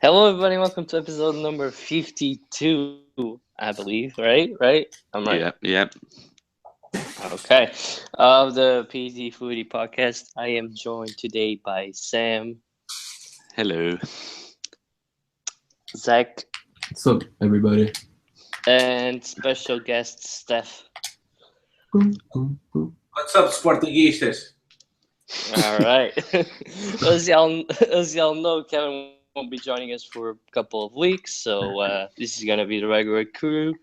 Hello, everybody. Welcome to episode number 52, I believe. Right? I'm right. Yep. Okay. Of the PTFooty podcast, I am joined today by Sam, Hello. Zach, What's up, everybody? and special guest Steph. What's up, Sportinguistas? All right. as y'all know, Kevin won't be joining us for a couple of weeks, so this is gonna be the regular crew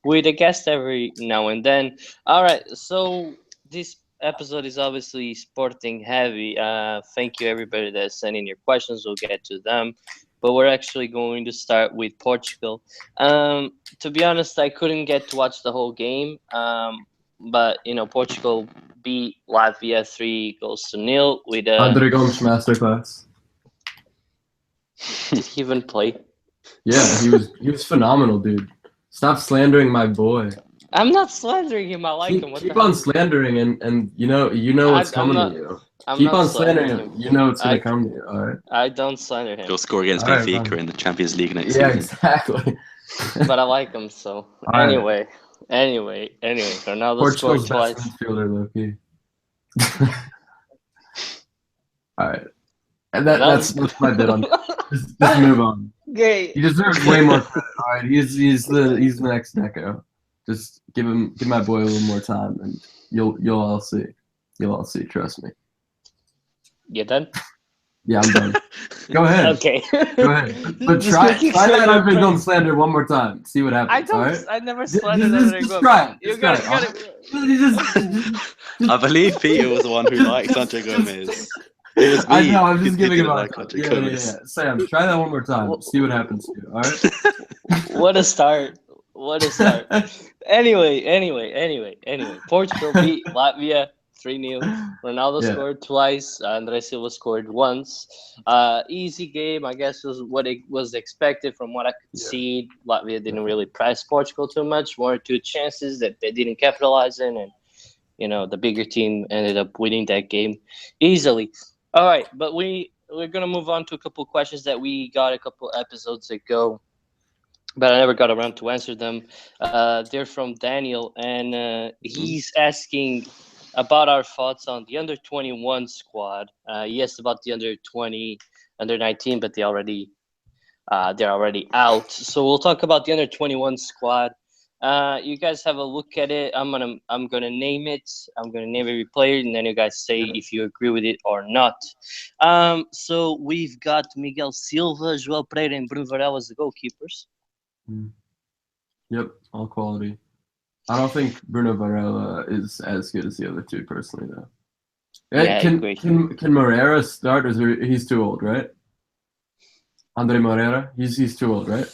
with a guest every now and then. All right, so this episode is obviously sporting heavy. Thank you everybody that sent in your questions. We'll get to them, but we're actually going to start with Portugal. To be honest, I couldn't get to watch the whole game. But Portugal beat Latvia 3-0 with Andre Gomes masterclass. Did he even play? Yeah, he was phenomenal, dude. Stop slandering my boy. I'm not slandering him. I like him. Keep on slandering, and you know what's coming to you. Keep on slandering him. You know it's gonna come to you. All right. I don't slander him. He'll score against Benfica in the Champions League next season. Yeah, exactly. But I like him so. All anyway. Ronaldo Portugal's scored best twice. midfielder, Loki. All right, and that's my bit on. Just move on. Okay. He deserves way more credit. All right, he's the next Deco. Just give my boy a little more time, and you'll all see. You'll all see. Trust me. You done? Yeah, I'm done. Go ahead. Okay. Go ahead. But Just try making that sure Andre Gomes slander one more time. See what happens. I don't. All right? I never Just slandered Andre Gomes. try it. You Just try got it. it. I believe Peter was the one who liked Andre Gomez. It was me. I know. I'm just who giving him didn't a like Andre yeah. Gomez. Sam, try that one more time. See what happens to you. All right. What a start. Anyway. Portugal beat Latvia 3-0. Ronaldo scored twice. Andre Silva scored once. Easy game, I guess, was what it was expected from what I could see. Latvia didn't really press Portugal too much. One or two chances that they didn't capitalize in, and the bigger team ended up winning that game easily. All right, but we're gonna move on to a couple of questions that we got a couple episodes ago, but I never got around to answer them. They're from Daniel, and he's asking about our thoughts on the under-21 squad. He asked about the under-20, under-19, but they're already out. So we'll talk about the under-21 squad. You guys have a look at it. I'm gonna name it. I'm gonna name every player, and then you guys say if you agree with it or not. So we've got Miguel Silva, João Pereira, and Bruno Varela as the goalkeepers. Yep, all quality. I don't think Bruno Varela is as good as the other two, personally, though. Yeah, can I agree. can Moreira start? He's too old, right? Andre Moreira, he's too old, right?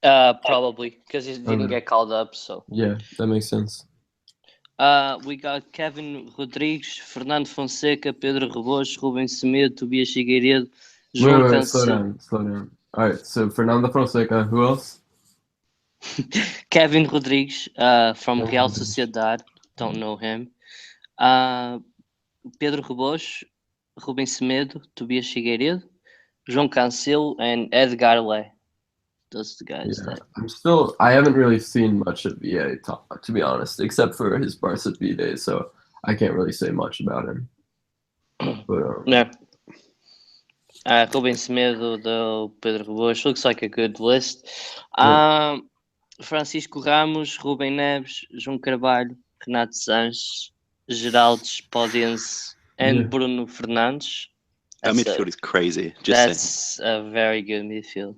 Probably because he didn't get called up. So yeah, that makes sense. we got Kevin Rodrigues, Fernando Fonseca, Pedro Rebos, Rubem Semedo, Tobias Figueiredo, João Wait, slow Cancelo. down. All right, so Fernando Fonseca, who else? Kevin Rodrigues from Kevin Real Rodrigues. Sociedad, don't know him. Pedro Rebos, Rubem Semedo, Tobias Figueiredo, João Cancelo, and Edgar Le. Those are the guys that. I haven't really seen much of VA, to be honest, except for his Barca B days, so I can't really say much about him. But, No. Rubem Semedo, though, Pedro Rebos, looks like a good list. Francisco Ramos, Rubem Neves, João Carvalho, Renato Sanches, Geraldo Spodense, and Bruno Fernandes. That midfield is crazy. Just saying. A very good midfield.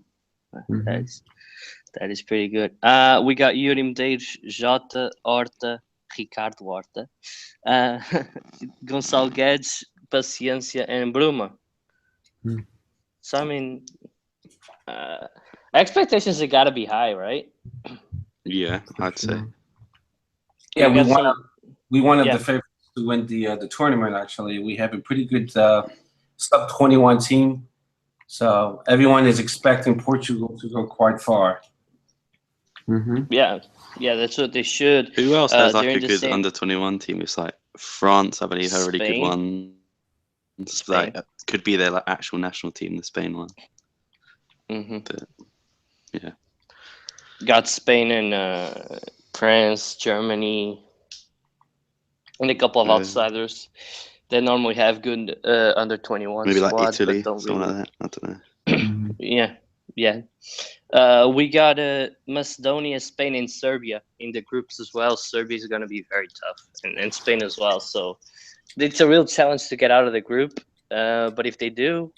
That is pretty good. We got Yuri Medeiros, Jota, Horta, Ricardo Horta, Gonçalo Guedes, Paciência, and Bruma. So, I mean, expectations have got to be high, right? Yeah, I'd say. Yeah, we wanted the favorites to win the tournament. Actually, we have a pretty good sub-21 team, so everyone is expecting Portugal to go quite far. Yeah, that's what they should. Who else has like a good under-21 team? It's like France, I believe, had a really good one. Like, could be their actual national team, the Spain one. Yeah. Got Spain and France, Germany, and a couple of outsiders. They normally have good under 21 Maybe like squads, Italy, but don't something really. like that. I don't know. Yeah. We got Macedonia, Spain, and Serbia in the groups as well. Serbia is going to be very tough, and Spain as well. So it's a real challenge to get out of the group. But if they do,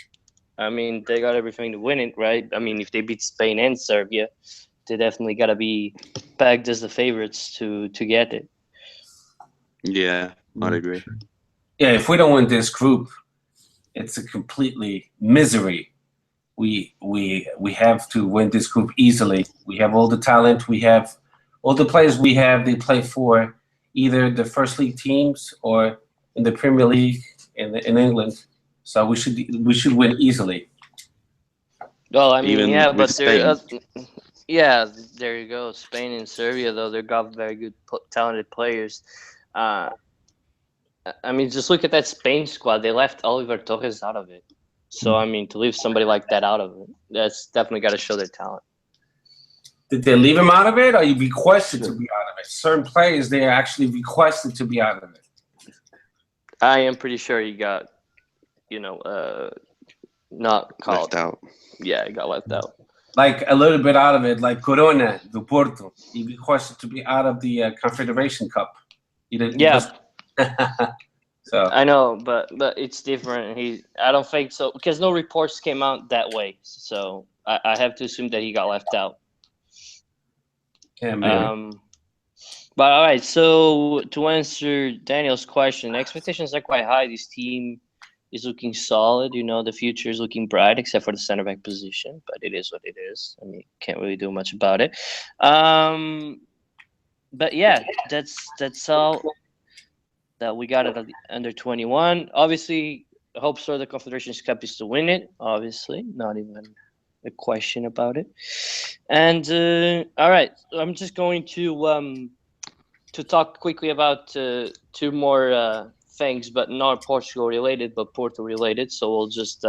I mean, they got everything to win it, right? I mean, if they beat Spain and Serbia, they definitely got to be pegged as the favorites to get it. Yeah, I'd agree. Yeah, if we don't win this group, it's a completely misery. We have to win this group easily. We have all the talent. We have all the players we have. They play for either the first league teams or in the Premier League in England. So we should win easily. Well, I mean, Even yeah, with but Spain. yeah, there you go. Spain and Serbia, though, they've got very good, talented players. I mean, just look at that Spain squad. They left Oliver Torres out of it. So, I mean, to leave somebody like that out of it, that's definitely got to show their talent. Did they leave him out of it, or you requested to be out of it? Certain players, they are actually requested to be out of it. I am pretty sure he got, not called. Left out. Yeah, he got left out. Like a little bit out of it, like Corona, do Porto. He requested to be out of the Confederation Cup. He didn't. Yeah. So I know, but it's different. I don't think so because no reports came out that way. So I have to assume that he got left out. Yeah, man. But all right. So to answer Daniel's question, expectations are quite high. This team is looking solid. The future is looking bright, except for the center back position. But it is what it is. I mean, can't really do much about it. But yeah, that's all that we got it under 21. Obviously, hopes for the Confederations Cup is to win it. Obviously, not even a question about it. And all right, I'm just going to talk quickly about two more things, but not Portugal related, but Porto related. So we'll just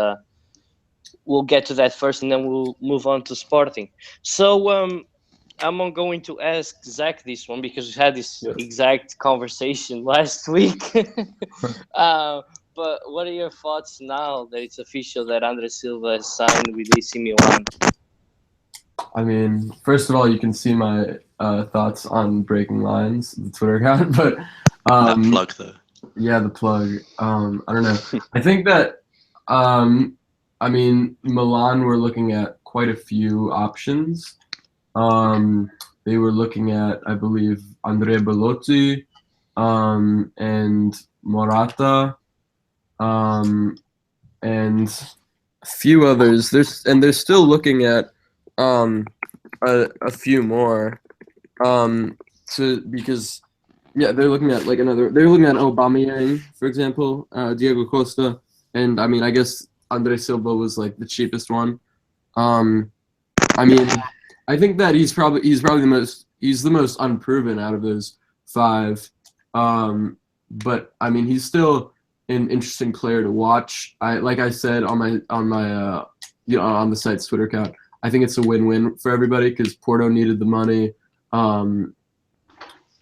we'll get to that first, and then we'll move on to Sporting. So I'm going to ask Zach this one because we had this exact conversation last week. But what are your thoughts now that it's official that Andre Silva has signed with AC Milan? I mean, first of all, you can see my thoughts on Breaking Lines, the Twitter account. But that plug, though. Yeah, the plug. I don't know. I think that, I mean, Milan were looking at quite a few options. They were looking at, I believe, Andrea Bellotti, and Morata, and a few others. They're still looking at a few more. Because they're looking at they're looking at Aubameyang, for example, Diego Costa, and I mean, I guess Andre Silva was like the cheapest one. I mean, I think that he's probably the most unproven out of those five. But I mean, he's still an interesting player to watch. Like I said on my on the site's Twitter account, I think it's a win-win for everybody because Porto needed the money.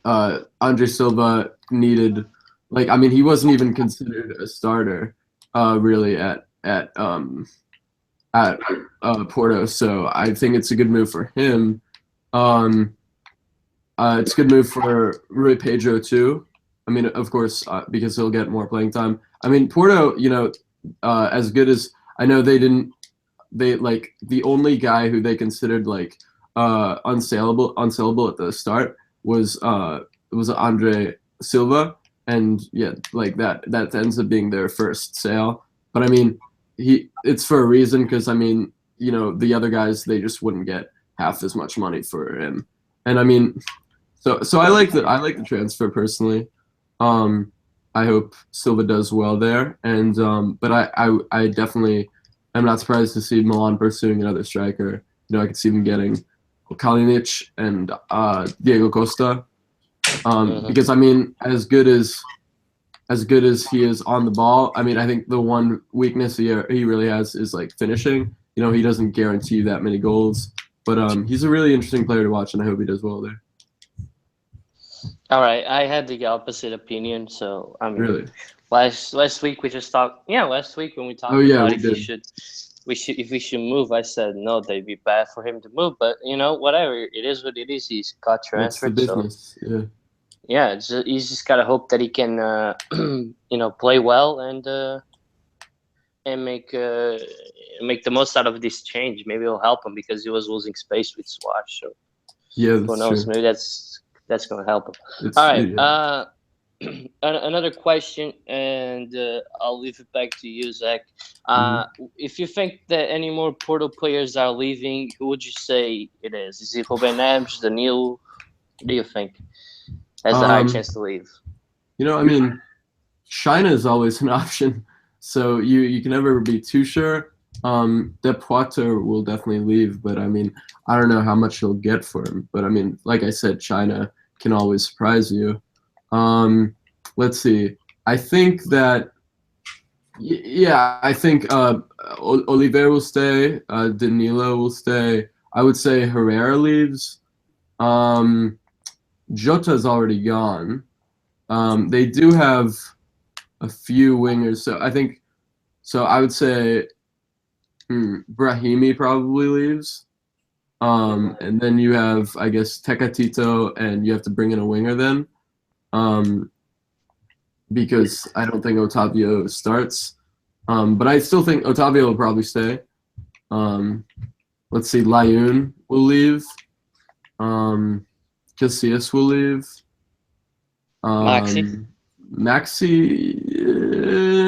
Andre Silva needed, I mean, he wasn't even considered a starter, really at Porto. So I think it's a good move for him. It's a good move for Rui Pedro too. I mean, of course, because he'll get more playing time. I mean, Porto, as good as I know, the only guy who they considered unsellable at the start was Andre Silva, and that ends up being their first sale. But I mean, it's for a reason because I mean, the other guys, they just wouldn't get half as much money for him. And I mean, so I like the transfer personally. I hope Silva does well there, and but I definitely am not surprised to see Milan pursuing another striker. I could see them getting Kalinic and Diego Costa, because I mean, as good as he is on the ball, I mean, I think the one weakness he really has is finishing, he doesn't guarantee you that many goals. But he's a really interesting player to watch, and I hope he does well there. All right, I had the opposite opinion. So I mean, Really? last week we just talked. Yeah, last week when we talked about if we should move, I said no, they'd be bad for him to move. But whatever, it is what it is. He's got transferred. That's the business. So, yeah. He's just gotta hope that he can, play well and make the most out of this change. Maybe it'll help him because he was losing space with Swash. So yeah, who knows? True. Maybe that's gonna help him. All right. Yeah. Another question, and I'll leave it back to you, Zach. If you think that any more Porto players are leaving, who would you say it is? Is it Ruben Neves, Danilo? What do you think has a high chance to leave? I mean, China is always an option, so you can never be too sure. De Poitre will definitely leave, but I mean, I don't know how much he'll get for him. But I mean, like I said, China can always surprise you. Let's see. I think that, I think Oliver will stay. Danilo will stay. I would say Herrera leaves. Jota's already gone. They do have a few wingers, so I would say Brahimi probably leaves. And then you have, I guess, Tecatito, and you have to bring in a winger then. Because I don't think Otavio starts. But I still think Otavio will probably stay. Let's see, Layun will leave. Casillas will leave. Maxi,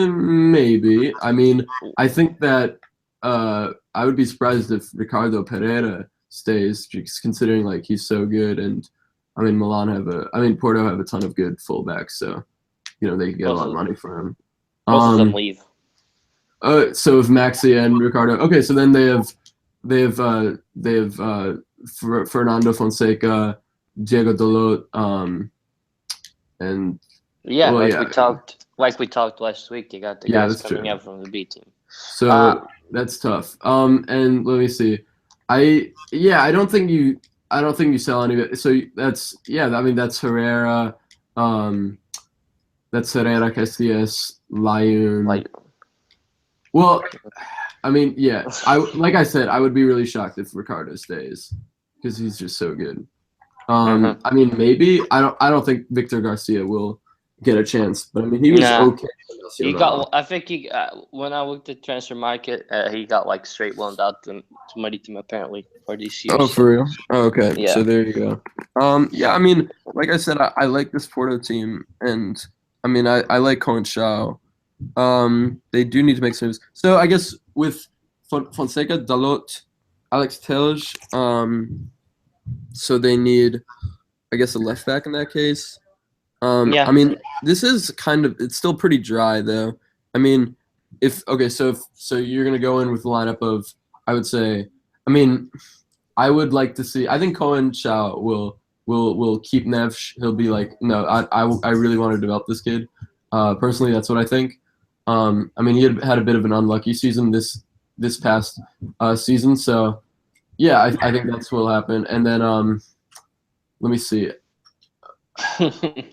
maybe. I mean, I think that I would be surprised if Ricardo Pereira stays, just considering like he's so good, and I mean Porto have a ton of good fullbacks, so they can get a lot of money for him. Both of them leave. So if Maxi and Ricardo, okay, so then they have Fernando Fonseca, Diego Dalot, and we talked last week. You got the guys coming out from the B team. So that's tough. And let me see. I don't think you sell any of it. So that's I mean that's Herrera. That's Herrera, Casillas, Layun. Well, I mean, like I said, I would be really shocked if Ricardo stays because he's just so good. I mean, maybe I don't think Victor Garcia will get a chance, but I mean, he was okay. He got. I think he. When I looked at transfer market, he got like straight loaned out to Muddy Team apparently for this year. Oh, for real? Oh, okay. Yeah. So there you go. I mean, like I said, I like this Porto team, and I mean, I like Conchao. They do need to make some moves. So I guess with Fonseca, Dalot, Alex Telles, so they need, I guess, a left back in that case. I mean, this is it's still pretty dry though. I mean, so you're gonna go in with the lineup of, I would say, I mean, I would like to see. I think Cohen Chao will keep Neves. He'll be like, no, I really want to develop this kid. Personally, that's what I think. I mean, he had a bit of an unlucky season this past season, so yeah, I think that's what will happen. And then let me see.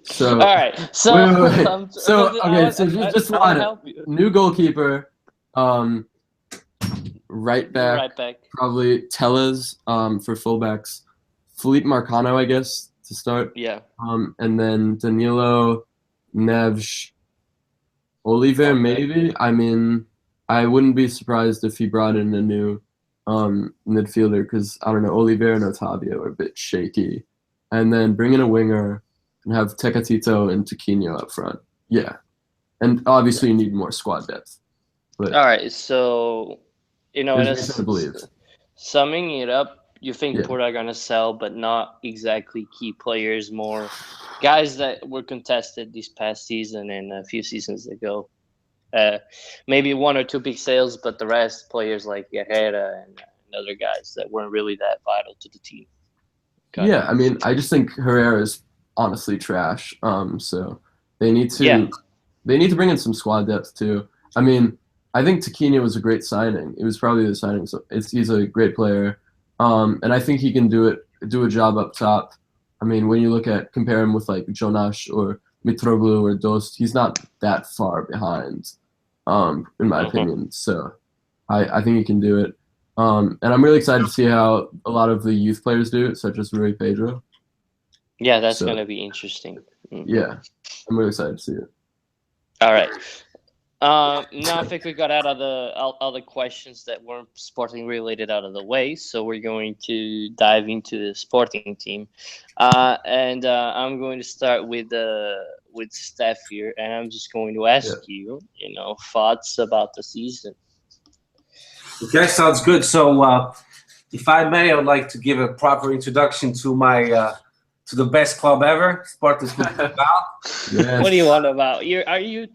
So all right. So wait. So just lineup. New goalkeeper, right back, probably Tellez for fullbacks, Felipe Marcano, I guess, to start. Yeah. And then Danilo, Neves, Oliver, maybe. I mean, I wouldn't be surprised if he brought in a new midfielder because I don't know, Oliver and Otavio are a bit shaky, and then bring in a winger and have Tecatito and Tiquinho up front. Yeah, and obviously you need more squad depth. But all right, so believe. Summing it up, you think Porto are gonna sell, but not exactly key players, more guys that were contested this past season and a few seasons ago. Maybe one or two big sales, but the rest players like Herrera and other guys that weren't really that vital to the team. Yeah, I mean, I just think Herrera is honestly trash. So they need to bring in some squad depth too. I mean, I think Taquinho was a great signing. It was probably the signing. So he's a great player, and I think he can do a job up top. I mean, when you compare him with like Jonas or Mitroglou or Dost, he's not that far behind, in my opinion. So I think he can do it. And I'm really excited to see how a lot of the youth players do it, such as Rui Pedro. Yeah, that's gonna be interesting. Yeah, I'm really excited to see it. All right. Now I think we got out of all the questions that weren't Sporting related out of the way, so we're going to dive into the Sporting team, and I'm going to start with Steph here, and I'm just going to ask you, thoughts about the season. Okay, sounds good. So, if I may, I would like to give a proper introduction to my to the best club ever, Sporting Football. Yes. What do you want about? Are you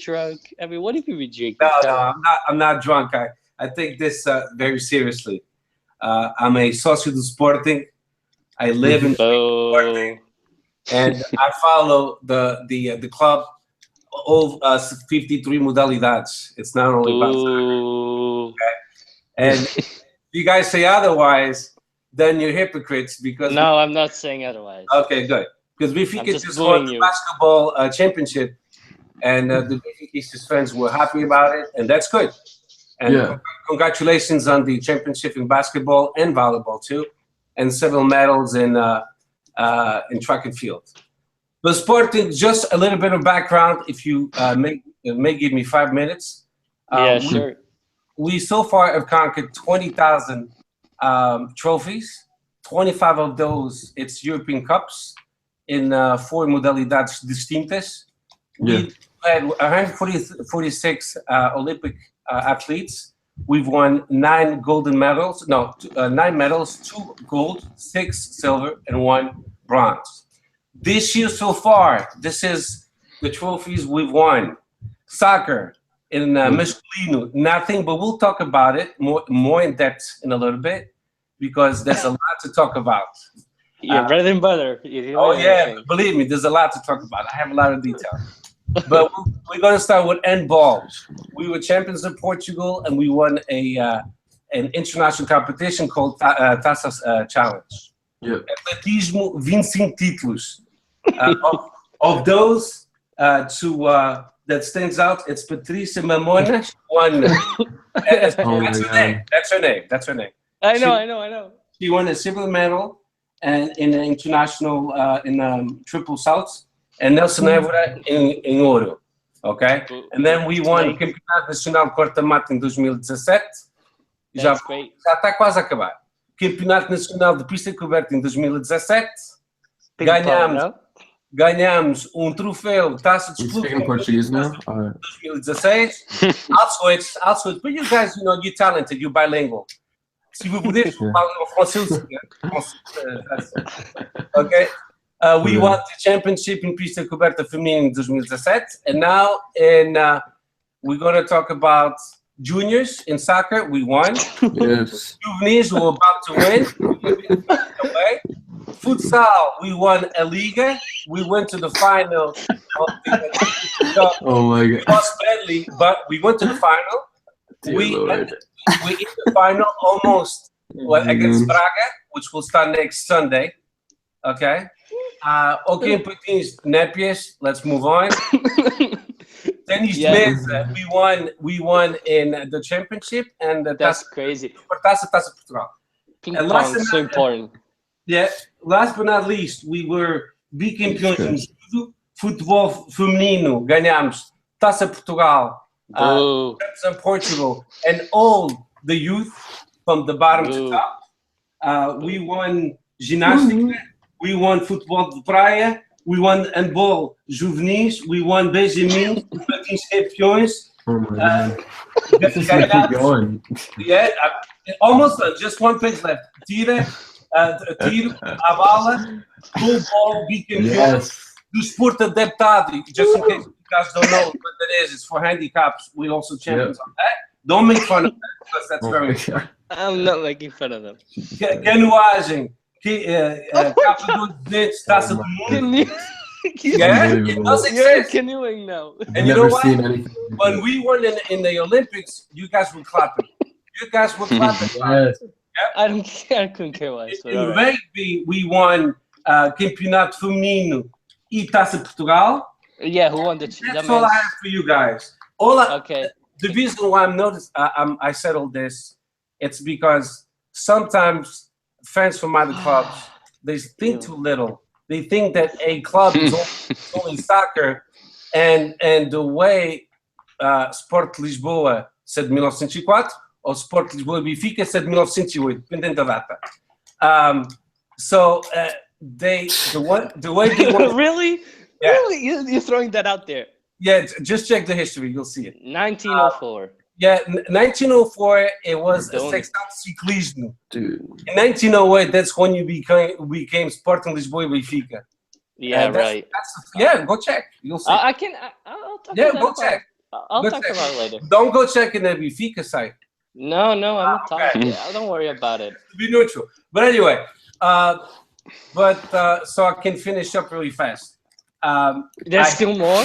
drunk? I mean, what if you be drinking? No, I'm not drunk. I take this very seriously. I'm a socio do Sporting. I live in Sporting, and I follow the club. All 53 modalidades. It's not only about soccer. Okay? And if you guys say otherwise, then you're hypocrites because no, I'm not saying otherwise. Okay, good. Because Benfica just won the basketball championship, and the Benfica fans were happy about it, and that's good. And congratulations on the championship in basketball and volleyball too, and several medals in track and field. But Sporting, just a little bit of background, if you may give me 5 minutes. Sure. We so far have conquered 20,000 trophies. 25 of those, it's European Cups in 4 modalidades distintas. We had 146 Olympic athletes. We've won 9 golden medals. No, 9 medals, 2 gold, 6 silver, and 1 bronze. This year so far, this is the trophies we've won. Soccer in masculino, nothing, but we'll talk about it more in depth in a little bit because there's a lot to talk about. Your bread and butter. Believe me, there's a lot to talk about. I have a lot of detail. But we're going to start with handball. We were champions of Portugal, and we won an international competition called Taça Challenge. Atletismo, 25 títulos. Of those, that stands out, it's Patricia Mamonas. That's her name. I know. She won a silver medal and in the international triple salts, and Nelson Évora in ouro. Okay? And then we won o Campeonato Nacional de Corta-Mata em 2017. Já está quase a acabar. Campeonato Nacional de Pista Coberta em 2017. Ganhamos troféu Taça de Clube em 2016. I'll switch. But you guys, you're talented, you're bilingual. Si vous voulez, je parle en français aussi. Okay. We won the championship in Pista Coberta Feminina in 2017. And now we're going to talk about juniors in soccer. We won. Yes. Juvenis were about to win. Okay. Futsal, we won a Liga. We went to the final. Oh my God. We lost badly, but we went to the final. We hit the final almost against Braga, which will start next Sunday. Okay. Okay, Patins, Nepies, let's move on. Tennis Mesa, we won in the championship and that's crazy. Taça Portugal. Ping pong, so important. Yeah, last but not least, we were bicampeões no judo, futebol feminino, ganhamos Taça Portugal, Taça Portugal, and all the youth from the bottom to top. We won ginástica, we won futebol de praia, we won handball juvenis, we won Benjamin, patins campeões. Oh my God. Keep going. Yeah, almost just one page left. Tiro, a bala, goalball, bicampeões, do desporto adaptado. Just in case you guys don't know what that is, it's for handicaps. We also champions on that. Don't make fun of that because that's very important. I'm not making fun of them. Canoagem, capa dos dentes, taça do mundo. Yeah, it Unbelievable. does You're exist. canoeing now. I've And you know never what? seen anything. When we won in the Olympics, you guys were clapping. You guys were clapping. Yes. I don't care. I couldn't care less. But all In right. rugby, we won Campeonato Feminino e Taça Portugal. Yeah, who won the That's all I have for you guys. Okay. The reason why I said all this, it's because sometimes fans from other clubs, they think too little. They think that a club is only soccer, and the way Sport Lisboa said 1904 ou Sport Lisboa e Benfica said 1908, dependendo da data. The way they want, Really? Yeah. Really? You're throwing that out there. yeah, just check the history, you'll see it. 1904. Yeah, 1904 it was Don't- Sextant Ciclismo. Dude. In 1908, that's when you became Sporting Lisboa e Benfica. Yeah, And right. Yeah, go check. You'll see. I can. I'll talk Yeah, about go it. check. I'll Go talk check. about it later. Don't go check in the Benfica site. No, I'm not Okay. talking. Don't worry about it. To be neutral. But anyway, so I can finish up really fast. There's I- still more.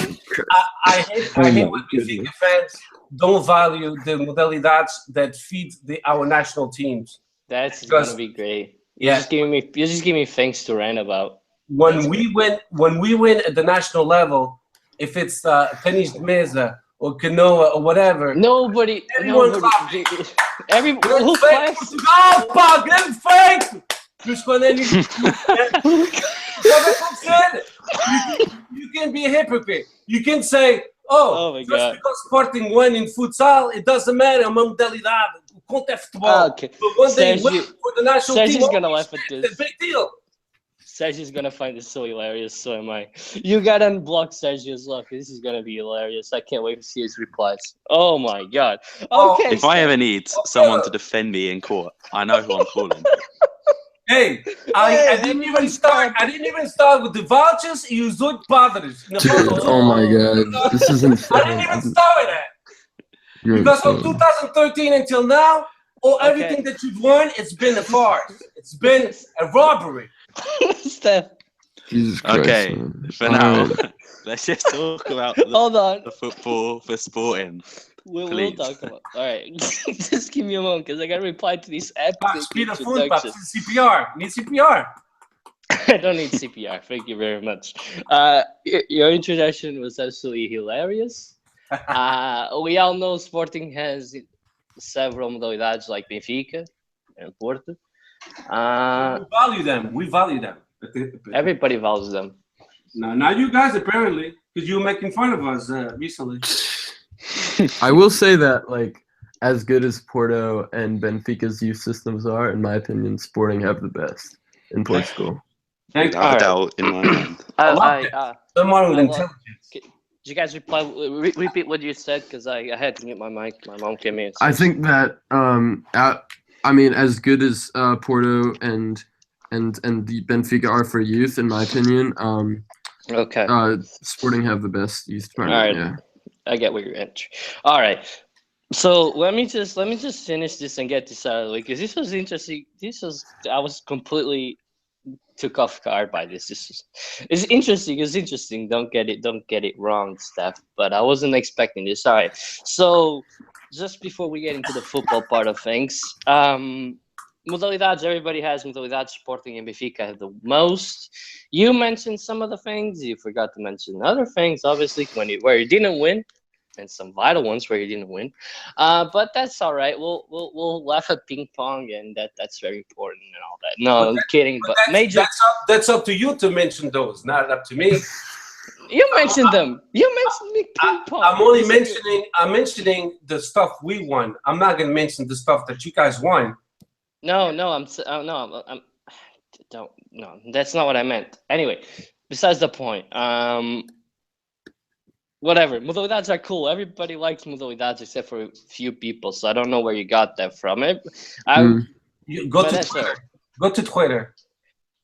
I hate Oh my when Benfica goodness. fans don't value the modalidades that feed our national teams. That's Because- gonna be great. Yeah. You're just giving me things to rant about. When we win at the national level, if it's tennis de mesa or canoa or whatever, Nobody. Everyone Everyone. grande Who feito claps? Portugal, pá, grande feito! Mas quando é nisso, pode acontecer. You can be a hypocrite. You can say, Oh my just God. because Sporting won in futsal, it doesn't matter, é uma modalidade. O conto é futebol. Okay. But when they Sergio- win for the national Sergio's team, gonna holy laugh at shit, this. it's a big deal. Sergio's gonna find this so hilarious. So am I. You gotta unblock Sergio as well, 'cause this is gonna be hilarious. I can't wait to see his replies. Oh my God. Oh, Okay. If I ever need someone to defend me in court, I know who I'm calling. Hey, I didn't even start. I didn't even start with the vouchers e os 8 padres. Dude, oh my god. This is insane. I didn't even start with that. You're Because from insane. 2013 until now, everything that you've won, it's been a farce. It's been a robbery. Steph, Jesus Christ. Okay, man. for now, Alright. let's just talk about the hold on. football for sporting. We'll Please. talk about. All right, just give me a moment because I gotta reply to these epic Speed of food, but introductions. CPR. Need CPR. I don't need CPR. Thank you very much. Your introduction was absolutely hilarious. We all know Sporting has several modalidades like Benfica and Porto. We value them. We value them. Everybody values them. No, not you guys apparently, because you were making fun of us recently. I will say that, like, as good as Porto and Benfica's youth systems are, in my opinion, Sporting have the best in Portugal. Thank you. Without a doubt, in my mind. Someone with I love- intelligence. Did you guys repeat what you said? Because I had to mute my mic. My mom came in. I think that, I mean, as good as Porto and the Benfica are for youth, in my opinion, Okay. Sporting have the best youth department. Alright. Yeah. I get where you're at. All right. So let me just finish this and get this out of the way because this was interesting. I was completely took off guard by this. It's interesting. It's interesting. Don't get it wrong, Steph. But I wasn't expecting this. All right. So just before we get into the football part of things, modalidades. Everybody has modalidades. Sporting and Benfica have the most. You mentioned some of the things. You forgot to mention other things. Obviously, where you didn't win, and some vital ones where you didn't win. But that's all right. We'll laugh at ping pong, and that's very important and all that. No, I'm kidding. But major. That's up to you to mention those, not up to me. You mentioned them. You mentioned me ping pong. I'm only mentioning. I'm mentioning the stuff we won. I'm not gonna mention the stuff that you guys won. No, that's not what I meant. Anyway, besides the point, whatever. Modalidades are cool. Everybody likes modalidades except for a few people. So I don't know where you got that from. You go to Twitter. Go to Twitter.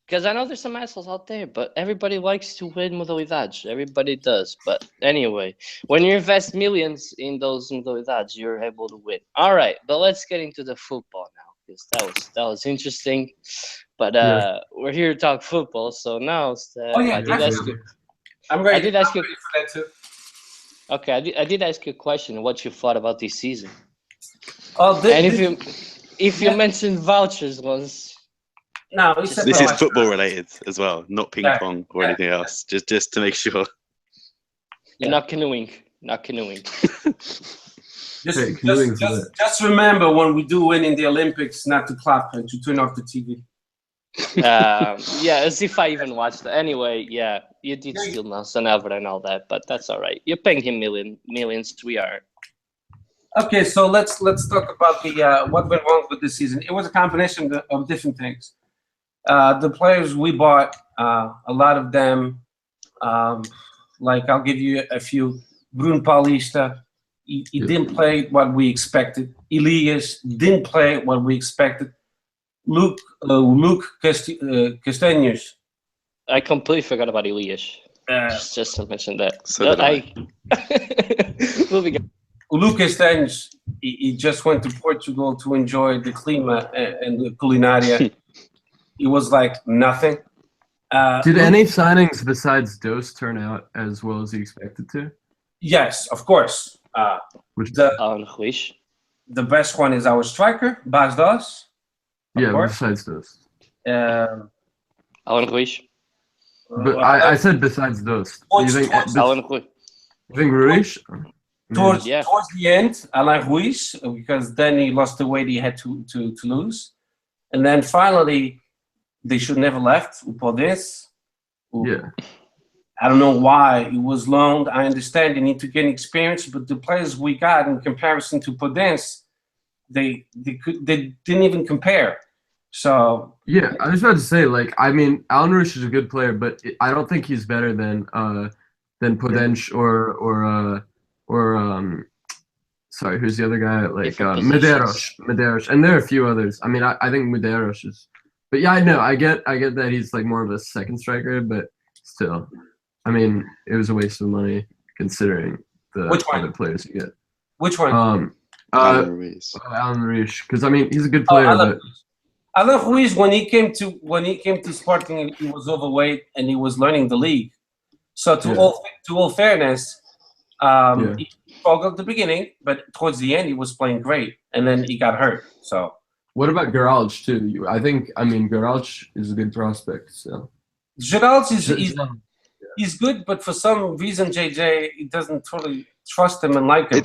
Because I know there's some assholes out there, but everybody likes to win modalidades. Everybody does. But anyway, when you invest millions in those modalidades, you're able to win. All right, but let's get into the football now. Because that was interesting, but we're here to talk football. So now, I did ask you. I'm ready. I did ask I'm you. ready for that too. Okay, I did ask you a question. What you thought about this season? Oh, And if you mentioned vouchers once, no, he said This is football related as well, not ping pong or anything else. Just to make sure. You're not canoeing. Not canoeing. Just remember when we do win in the Olympics, not to clap and to turn off the TV. Yeah, as if I even watched it. Anyway, yeah, you did steal Nelson Albert and all that, but that's all right. You're paying him millions. We are. Okay, so let's talk about the what went wrong with this season. It was a combination of different things. The players we bought, a lot of them, like I'll give you a few. Bruno Paulista, he didn't play what we expected. Elias didn't play what we expected. Luke Castaños. I completely forgot about Elias. Just to mention that. So did I. Luke Castaños, he just went to Portugal to enjoy the clima and the culinaria. It was like nothing. Did any signings besides Dos turn out as well as he expected to? Yes, of course. The best one is our striker, Bas Dos. Yeah, besides Dos. Alan Ruiz. But I said besides Dos. You think Ruiz? Towards the end, Alain Ruiz, because then he lost the weight he had to lose. And then finally, they should never left. Podence. Yeah. I don't know why he was loaned. I understand they need to gain experience, but the players we got in comparison to Podence, they didn't even compare. So yeah, I was about to say, like, I mean, Alan Ruiz is a good player, but I don't think he's better than Podence or sorry, who's the other guy? Like Medeiros, and there are a few others. I mean, I think Medeiros is, but yeah, I know, I get that he's like more of a second striker, but still, I mean, it was a waste of money considering the other players you get. Which one? Alan Ruiz. Alan Ruiz, because I mean, he's a good player, but Alan Ruiz, when he came to Sporting, he was overweight and he was learning the league. So to all fairness, he struggled at the beginning, but towards the end he was playing great, and then he got hurt. So what about Geralch too? I mean, Geralch is a good prospect. So Geralch he's good, but for some reason JJ he doesn't totally trust him and like him.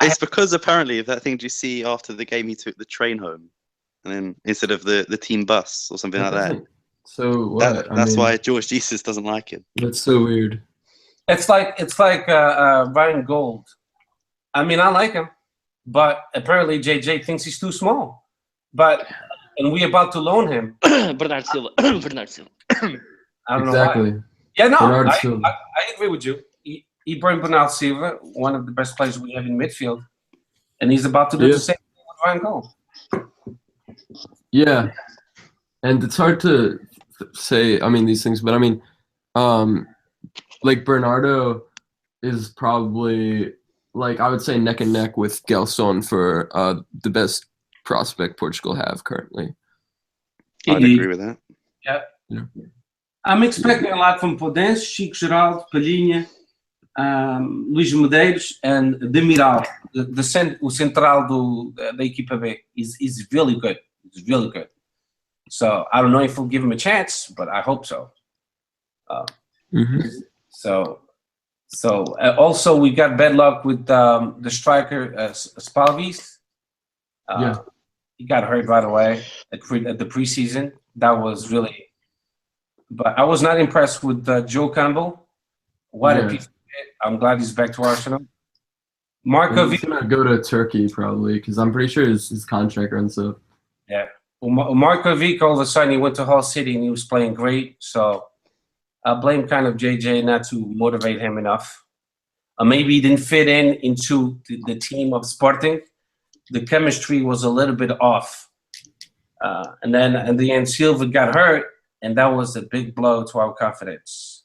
It's because apparently that thing you see after the game he took the train home, and then instead of the team bus or something like that. So what? That's why George Jesus doesn't like him. That's so weird. It's like Ryan Gold. I mean, I like him, but apparently JJ thinks he's too small. And we're about to loan him. Bernard Silva. I don't know why. Yeah, no, I agree with you. He brought Bernard Silva, one of the best players we have in midfield, and he's about to do the same thing with Ryan Gold. Yeah, and it's hard to say, I mean, these things, but I mean, like Bernardo is probably, like, I would say neck and neck with Gelson for the best prospect Portugal have currently. I'd agree with that. Yeah. I'm expecting a lot from Podence, Chico Geraldo, Palhinha, Luís Medeiros, and Demiral, the central da equipa B. Is really good. He's really good. So I don't know if we'll give him a chance, but I hope so. So also we got bad luck with the striker Spalvis. He got hurt right away at the preseason. That was really, but I was not impressed with Joe Campbell. What a piece of shit. I'm glad he's back to Arsenal. He's gonna go to Turkey probably, because I'm pretty sure his contract runs up. Yeah. Well, Markovic, all of a sudden he went to Hull City and he was playing great. So I blame kind of JJ not to motivate him enough. Maybe he didn't fit into the team of Sporting. The chemistry was a little bit off. And then in the end, Silva got hurt, and that was a big blow to our confidence.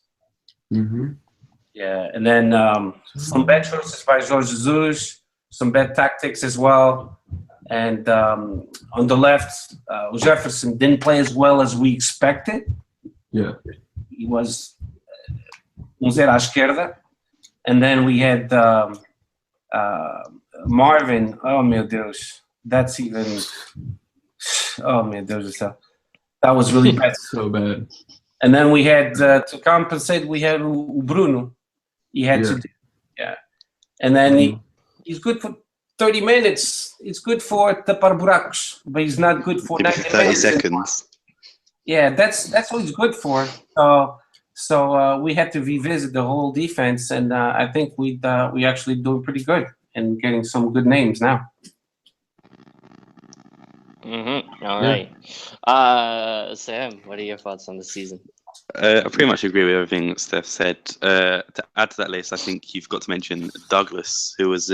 Yeah, and then some bad choices by Jorge Jesus, some bad tactics as well. And on the left, Jefferson didn't play as well as we expected. Yeah. He was 0 à esquerda. And then we had Marvin. Oh, meu Deus. That's even... Oh, meu Deus do céu. That was really bad. So bad. And then we had, to compensate, we had Bruno. He had to do... Yeah. And then he's good for 30 minutes. It's good for tapar buracos, but he's not good for 90 30 minutes. seconds. Yeah, that's what he's good for. So we had to revisit the whole defense, and I think we actually doing pretty good and getting some good names now. All right. Sam, what are your thoughts on the season? I pretty much agree with everything that Steph said. To add to that list, I think you've got to mention Douglas, who was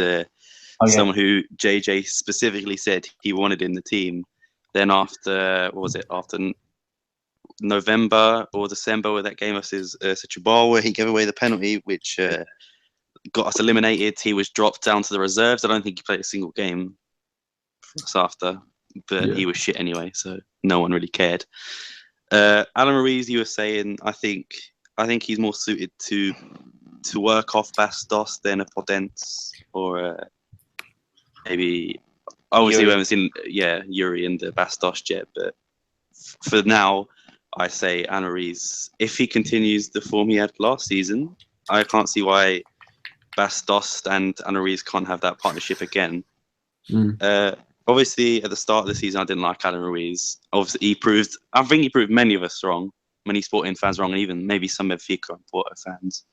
someone who JJ specifically said he wanted in the team. Then after, what was it, after November or December, where that game versus Setúbal, where he gave away the penalty, which got us eliminated, he was dropped down to the reserves. I don't think he played a single game for us after, but he was shit anyway, so no one really cared. Alan Ruiz, you were saying, I think he's more suited to work off Bastos than a Podence or maybe. Obviously, we haven't seen Yuri and the Bastos yet, but for now, I say Alan Ruiz. If he continues the form he had last season, I can't see why Bastos and Alan Ruiz can't have that partnership again. Obviously, at the start of the season, I didn't like Alan Ruiz. Obviously, I think he proved many of us wrong, many Sporting fans wrong, and even maybe some Benfica and Porto fans,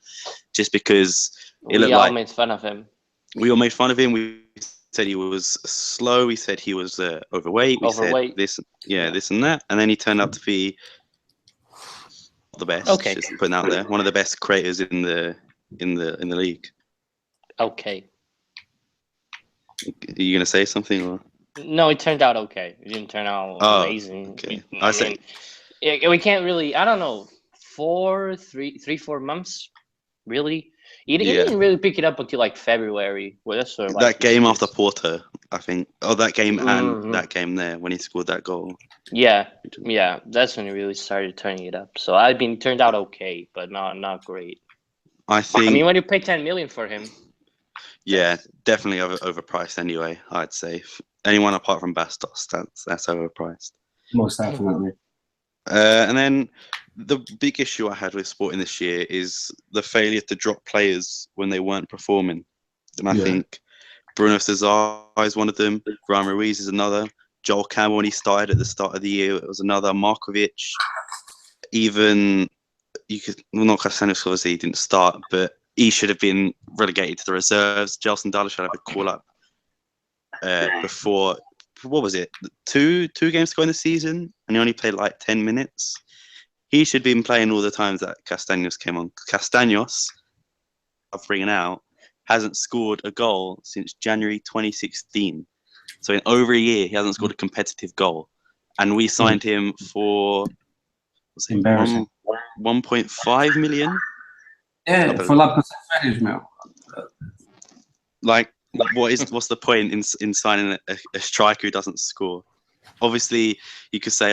just because we all made fun of him. We all made fun of him. We said he was slow. We said he was overweight. We said this and that, and then he turned out to be the best. Okay, just putting out there, one of the best creators in the league. Okay. Are you gonna say something or? No, it turned out okay. It didn't turn out amazing. Okay. I mean, we can't really. I don't know. 4 months, really. He didn't really pick it up until like February. Well, that's sort of like that game after Porto, I think. Oh, that game and that game there when he scored that goal. Yeah. That's when he really started turning it up. So it turned out okay, but not great. I mean, when you pay 10 million for him. Yeah, definitely overpriced anyway, I'd say. Anyone apart from Bastos, that's overpriced. Most definitely. And then the big issue I had with Sporting this year is the failure to drop players when they weren't performing. And I think Bruno Cesar is one of them. Ryan Ruiz is another. Joel Campbell, when he started at the start of the year, it was another. Markovic. Even, not Castanos, obviously he didn't start, but he should have been relegated to the reserves. Gelson Dallas should have a call-up before, what was it, two games to go in the season, and he only played like 10 minutes. He should have been playing all the times that Castanos came on. Castanos, I'm bringing out, hasn't scored a goal since January 2016. So in over a year, he hasn't scored a competitive goal. And we signed him for 1.5 million. Yeah, for La Passage's now. Like, what's the point in signing a striker who doesn't score? Obviously, you could say,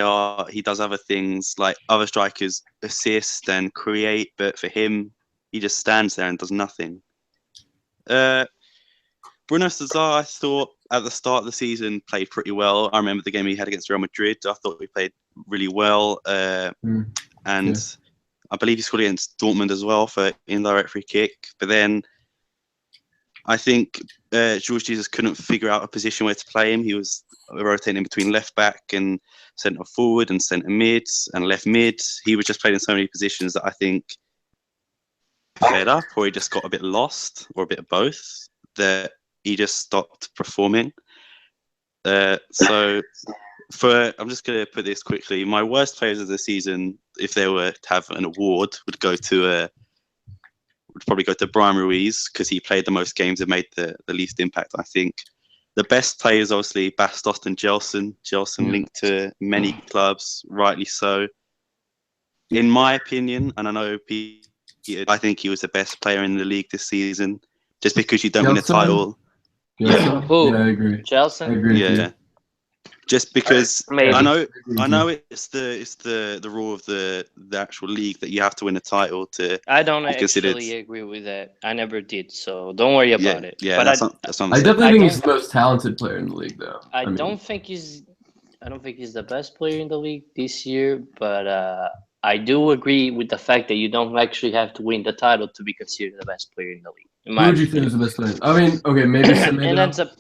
he does other things, like other strikers assist and create, but for him, he just stands there and does nothing. Bruno Cesar, I thought at the start of the season played pretty well. I remember the game he had against Real Madrid. I thought he played really well, and I believe he scored against Dortmund as well for indirect free kick. But then I think Jorge Jesus couldn't figure out a position where to play him. He was rotating between left back and centre forward and centre mid and left mid. He was just playing in so many positions that I think fed up, or he just got a bit lost, or a bit of both, that he just stopped performing. So I'm just going to put this quickly. My worst players of the season, if they were to have an award, would probably go to Brian Ruiz, because he played the most games and made the least impact, I think. The best players, obviously, Bastos and Gelson. Gelson linked to many clubs, rightly so. In my opinion, and I know I think he was the best player in the league this season. Just because you don't win a title. Yeah, I agree. Gelson? I agree. Yeah. Just because Maybe. I know it's the rule of the actual league that you have to win a title to. I don't be considered. actually agree with that. I never did, so don't worry about it. Yeah, but that's I definitely I think don't- he's the most talented player in the league, though. I mean, don't think he's the best player in the league this year, but I do agree with the fact that you don't actually have to win the title to be considered the best player in the league. Who would you think is the best player? I mean, okay, maybe Semedo. And ends up,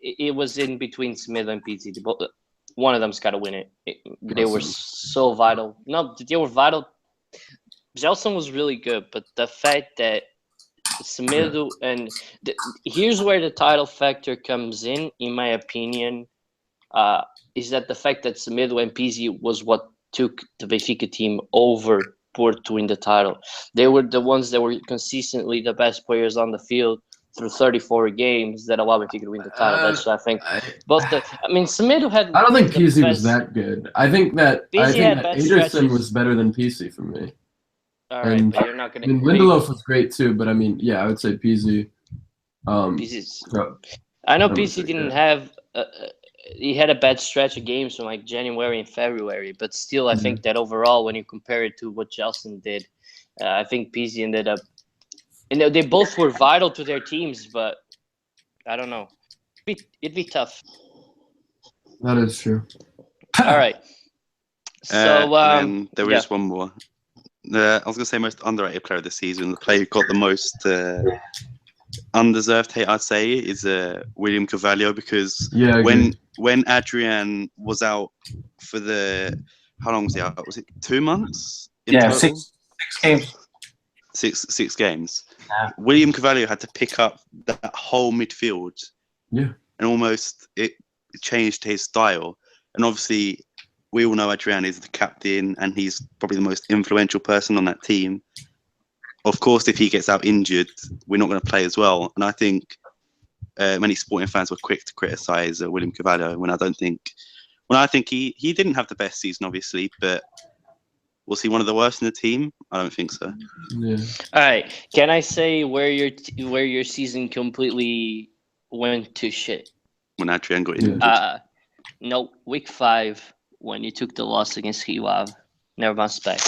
it was in between Smith and PT. One of them's got to win it. They were so vital. No, they were vital. Gelson was really good, but the fact that Semedo and here's where the title factor comes in my opinion, is that the fact that Semedo and Pizzi was what took the Benfica team over Porto to win the title. They were the ones that were consistently the best players on the field through 34 games that allowed Benfica to win the title. That's what I think. Semedo had. I don't think Pizzi was that good. I think that Ederson stretches. was better than Pizzi for me. All right, but you're not going to. Lindelof was great too, but I mean, yeah, I would say Pizzi. Pizzi's. I know Pizzi didn't have. He had a bad stretch of games from like January and February, but still, I think that overall, when you compare it to what Gelson did, I think Pizzi ended up. And they both were vital to their teams, but I don't know. It'd be tough. That is true. All right. So and there was one more. I was going to say most underrated player of the season. The player who got the most undeserved hate, I'd say, is William Carvalho, because when Adrian was out for how long was he out? Was it 2 months? Six games. Six games. Yeah. William Carvalho had to pick up that whole midfield. Yeah. And almost it changed his style. And obviously, we all know Adrian is the captain and he's probably the most influential person on that team. Of course, if he gets out injured, we're not going to play as well. And I think many Sporting fans were quick to criticise William Carvalho when I think he didn't have the best season, obviously, but was he one of the worst in the team? I don't think so. Yeah. All right. Can I say where your season completely went to shit? When Adrian got injured. No, week 5 when you took the loss against Rio Ave. Never bounce back.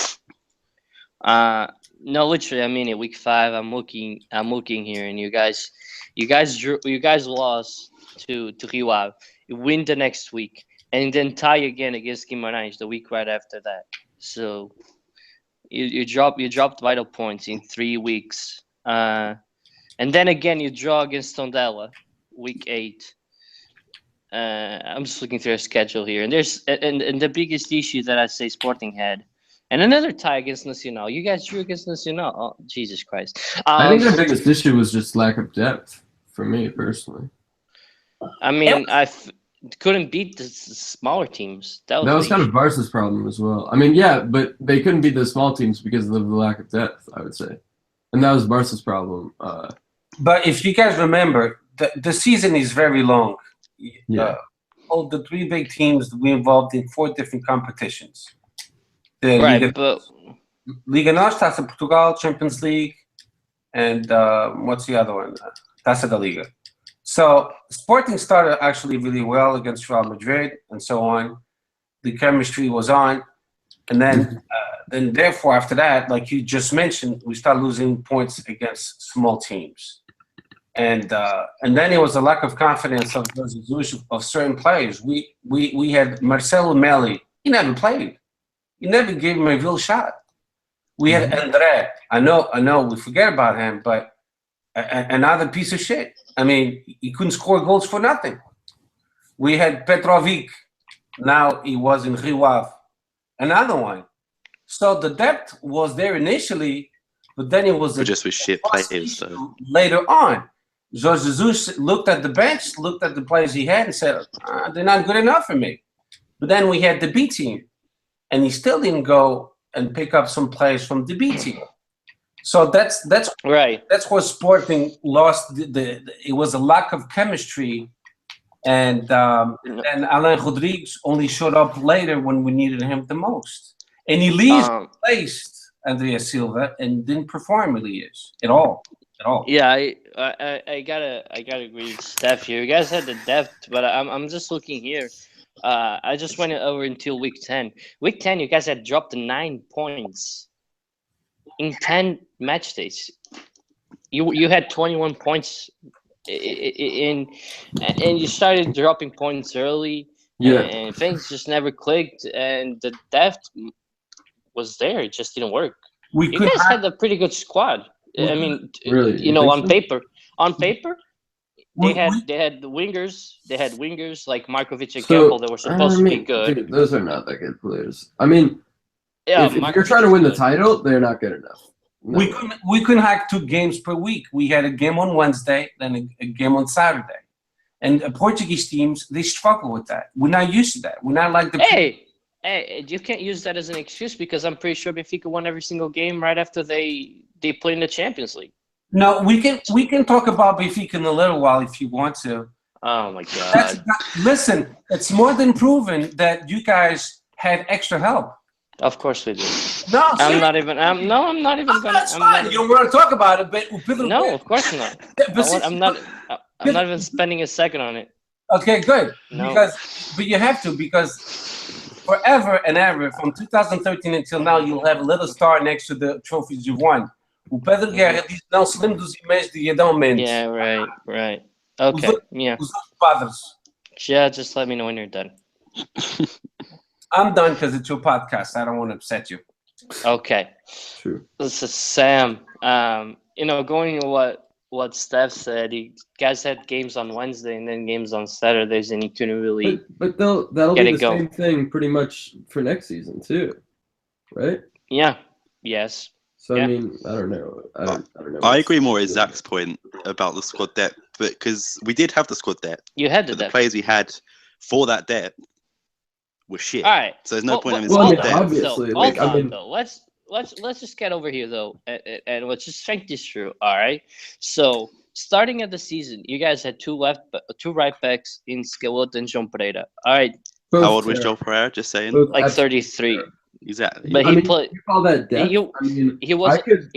No, literally, I mean it. Week 5. I'm looking here, and you guys lost to Rio Ave. You win the next week, and then tie again against Guimarães the week right after that. So you dropped vital points in 3 weeks, and then again you draw against Tondela, week 8. I'm just looking through a schedule here, and there's and the biggest issue that I say Sporting had, and another tie against Nacional. You guys drew against Nacional. Oh, Jesus Christ! I think the biggest issue was just lack of depth for me personally. I mean, couldn't beat the smaller teams. That was kind of Barca's problem as well. I mean, yeah, but they couldn't beat the small teams because of the lack of depth, I would say. And that was Barca's problem. But if you guys remember, the season is very long. Yeah. All the 3 big teams, we involved in 4 different competitions. Liga Norte, Taça Portugal, Champions League, and what's the other one? Taça da Liga. So Sporting started actually really well against Real Madrid and so on. The chemistry was on. And then therefore, after that, like you just mentioned, we started losing points against small teams. And then it was a lack of confidence of certain players. We had Marcelo Melli. He never played. He never gave him a real shot. We had André. I know we forget about him, but another piece of shit. I mean, he couldn't score goals for nothing. We had Petrovic. Now he was in Rio Ave. Another one. So the depth was there initially, but then it was just with shit players. So later on, Jorge Jesus looked at the bench, looked at the players he had, and said, "They're not good enough for me." But then we had the B team, and he still didn't go and pick up some players from the B team. So that's right. That's where Sporting lost. It was a lack of chemistry, and Alain Rodrigues only showed up later when we needed him the most, and he replaced Andrea Silva and didn't perform really at all. Yeah, I gotta agree with Steph here. You guys had the depth, but I'm just looking here. I just went over until week 10. Week 10, you guys had dropped 9 points in 10 match days. You had 21 points in, and you started dropping points early. Yeah. And things just never clicked, and the depth was there. It just didn't work. You guys had a pretty good squad. I mean, really, you know, on so? paper, they had the wingers. They had wingers like Markovic and Campbell that were supposed to be good. Dude, those are not that good players. I mean, Yeah, if you're trying to win the title, they're not good enough. No. We couldn't hack 2 games per week. We had a game on Wednesday, then a game on Saturday. And Portuguese teams, they struggle with that. We're not used to that. We're not like the. Hey, you can't use that as an excuse because I'm pretty sure Benfica won every single game right after they played in the Champions League. No, we can talk about Benfica in a little while if you want to. Oh my God! Listen, it's more than proven that you guys had extra help. Of course we do. No, I'm not even gonna. That's fine. You don't want to talk about it, but no, of course not. I'm not even spending a second on it. Okay, good. No. But you have to, because forever and ever, from 2013 until now, you'll have a little star next to the trophies you've won. O Pedro Guerra diz não se lembra dos e-mails de Adão Mendes. Yeah, right. Okay, yeah. Os outros padres. Yeah, just let me know when you're done. I'm done because it's your podcast. I don't want to upset you. Okay. True. This is Sam. You know, going to what Steph said, you guys had games on Wednesday and then games on Saturdays, and you couldn't really. But that'll be the same thing pretty much for next season too, right? Yeah. Yes. So yeah. I mean, I don't know. I don't know. I agree more with Zach's point about the squad depth, but because we did have the squad depth, you had the players we had for that depth were shit. All right. So there's no point in having depth. Obviously, let's just get over here though, and let's just think this through. All right. So starting at the season, you guys had 2 right backs in Scalot and João Pereira. All right. How old was João Pereira? Just saying. Like 33. Exactly. But he played. You call that depth? He wasn't.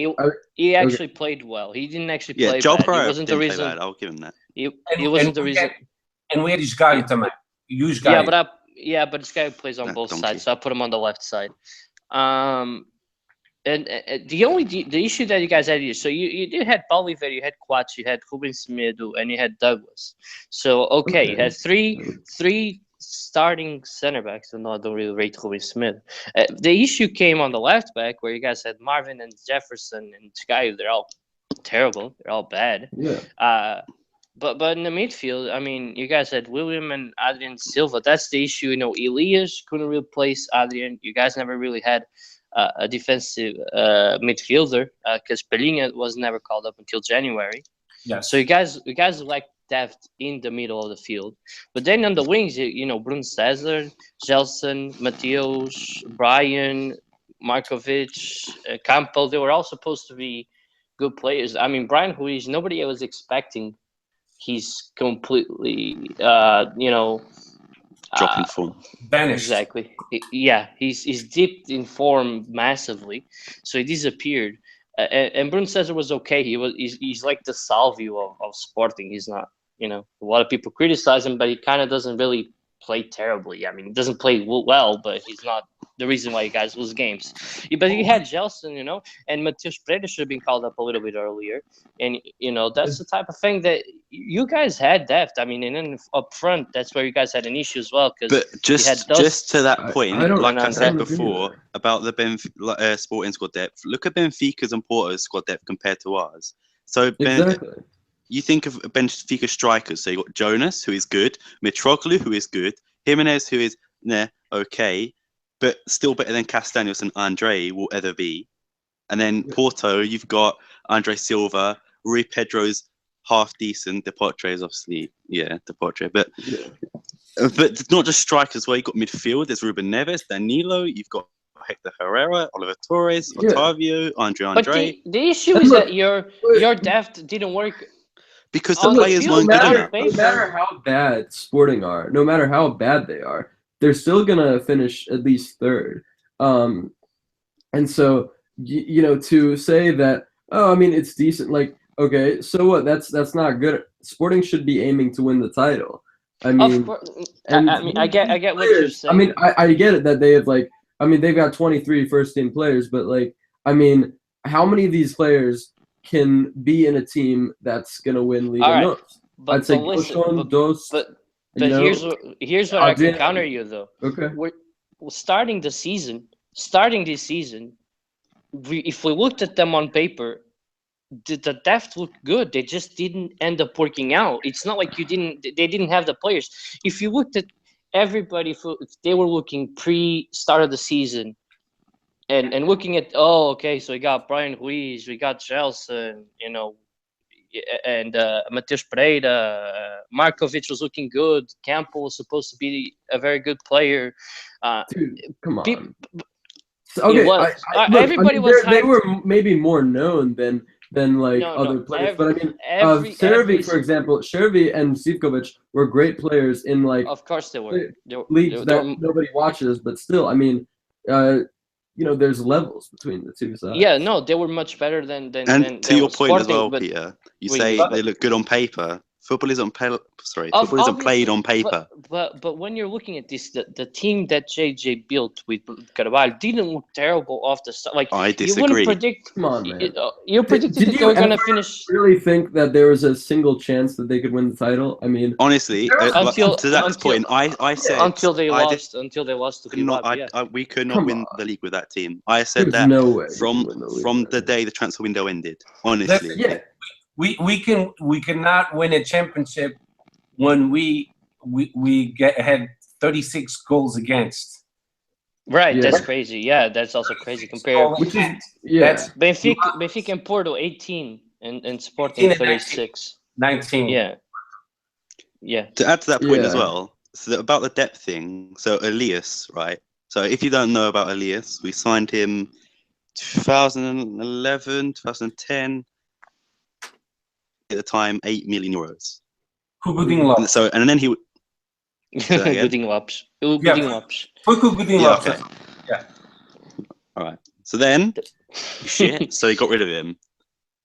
He actually played well. He didn't actually play João bad. Pereira He wasn't the reason. bad. I'll give him that. He wasn't the reason. And we had this guy também. But this guy plays on both sides, so I put him on the left side. And the issue that you guys had here, so you did had Bolivar, you had Quatsch, you had Ruben Semedo, and you had Douglas. So okay, you had three starting center backs, and no, I don't really rate Ruben Smith. The issue came on the left back where you guys had Marvin and Jefferson and Sky. They're all terrible. They're all bad. Yeah. But in the midfield, I mean, you guys had William and Adrian Silva. That's the issue. You know, Elias couldn't replace Adrian. You guys never really had a defensive midfielder because Pelinha was never called up until January. Yeah. So you guys lacked depth in the middle of the field. But then on the wings, you know, Bruno Cesar, Gelson, Mateus, Brian, Markovic, Campbell, they were all supposed to be good players. I mean, Brian Ruiz, nobody was expecting. He's completely, dropping form. Vanished. Exactly. Yeah, he's dipped in form massively, so he disappeared. And Bruno Cesar was okay. He's like the Salvio of Sporting. He's not, you know, a lot of people criticize him, but he kind of doesn't really play terribly. I mean, he doesn't play well, but he's not the reason why you guys lose games. But you had Gelson, you know, and Mateus Pereira should have been called up a little bit earlier. And, you know, that's the type of thing that you guys had depth. I mean, and then up front, that's where you guys had an issue as well. But just to that point, like I said before about the Sporting squad depth, look at Benfica's and Porto's squad depth compared to ours. So you think of Benfica strikers. So you got Jonas, who is good, Mitroglou, who is good, Jimenez, who is okay, but still better than Castaños and Andre will ever be. And then Porto, you've got Andre Silva, Rui Pedro's half decent. Deportre is obviously Deportre, but not just strikers as well. You've got midfield. There's Ruben Neves, Danilo. You've got Hector Herrera, Oliver Torres, Otavio, Andre. But the issue is that your depth didn't work. Because the players weren't good enough. No matter how bad Sporting are, no matter how bad they are, they're still gonna finish at least third. And so you know, to say that, oh, I mean, it's decent. Like, okay, so what? That's not good. Sporting should be aiming to win the title. I mean, of course, I get what you're saying. I mean, I get it that they have they've got 23 first-team players, but I mean, how many of these players can be in a team that's gonna win Liga All right, Nos? I'd say Goshen, Dost. But here's what I can counter you though. Okay. We're starting this season. If we looked at them on paper, the depth looked good. They just didn't end up working out. It's not like they didn't have the players. If you looked at everybody, if they were looking pre-start of the season, and looking at, okay, so we got Brian Ruiz, we got Chelsea, and Matheus Pereira, Markovic was looking good. Campbell was supposed to be a very good player. Dude, come on. Okay, everybody was. They were maybe more known than other players, but I mean, Cervi, for example, Cervi and Sivkovic were great players in Of course they were. Leagues that nobody watches, but still, I mean, there's levels between the two sides. Yeah, no, they were much better than to your point Sporting, as well, Peter. You say they look good on paper. Football isn't played on paper. But when you're looking at this, the team that JJ built with Carvalho didn't look terrible off the start. I disagree. You wouldn't predict. Come on, man. You predicted they were going to finish. Really think that there was a single chance that they could win the title? I mean, honestly, to that point, I said until they lost to we could not win the league with that team. I said that no way from the day the transfer window ended. Honestly, yeah. We cannot win a championship when we had 36 goals against. Right, yeah. That's crazy. Yeah, that's also crazy compared. That's Benfica and Porto 18 and Sporting 36. 19. Yeah. To add to that point as well, so about the depth thing. So Elias, right? So if you don't know about Elias, we signed him 2011, 2010. At the time, 8 million euros. So and then he. Gooding-Lops. Okay. Yeah. All right. So then, shit. So he got rid of him,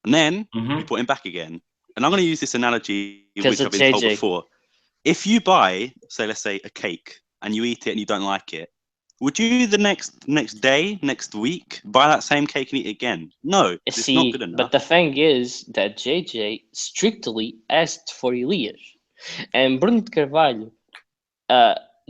and then we put him back again. And I'm going to use this analogy which I've been told before. If you buy, let's say, a cake and you eat it and you don't like it, would you the next day, next week, buy that same cake and eat it again? No, it's not good enough. But the thing is that JJ strictly asked for Elias. And Bruno Carvalho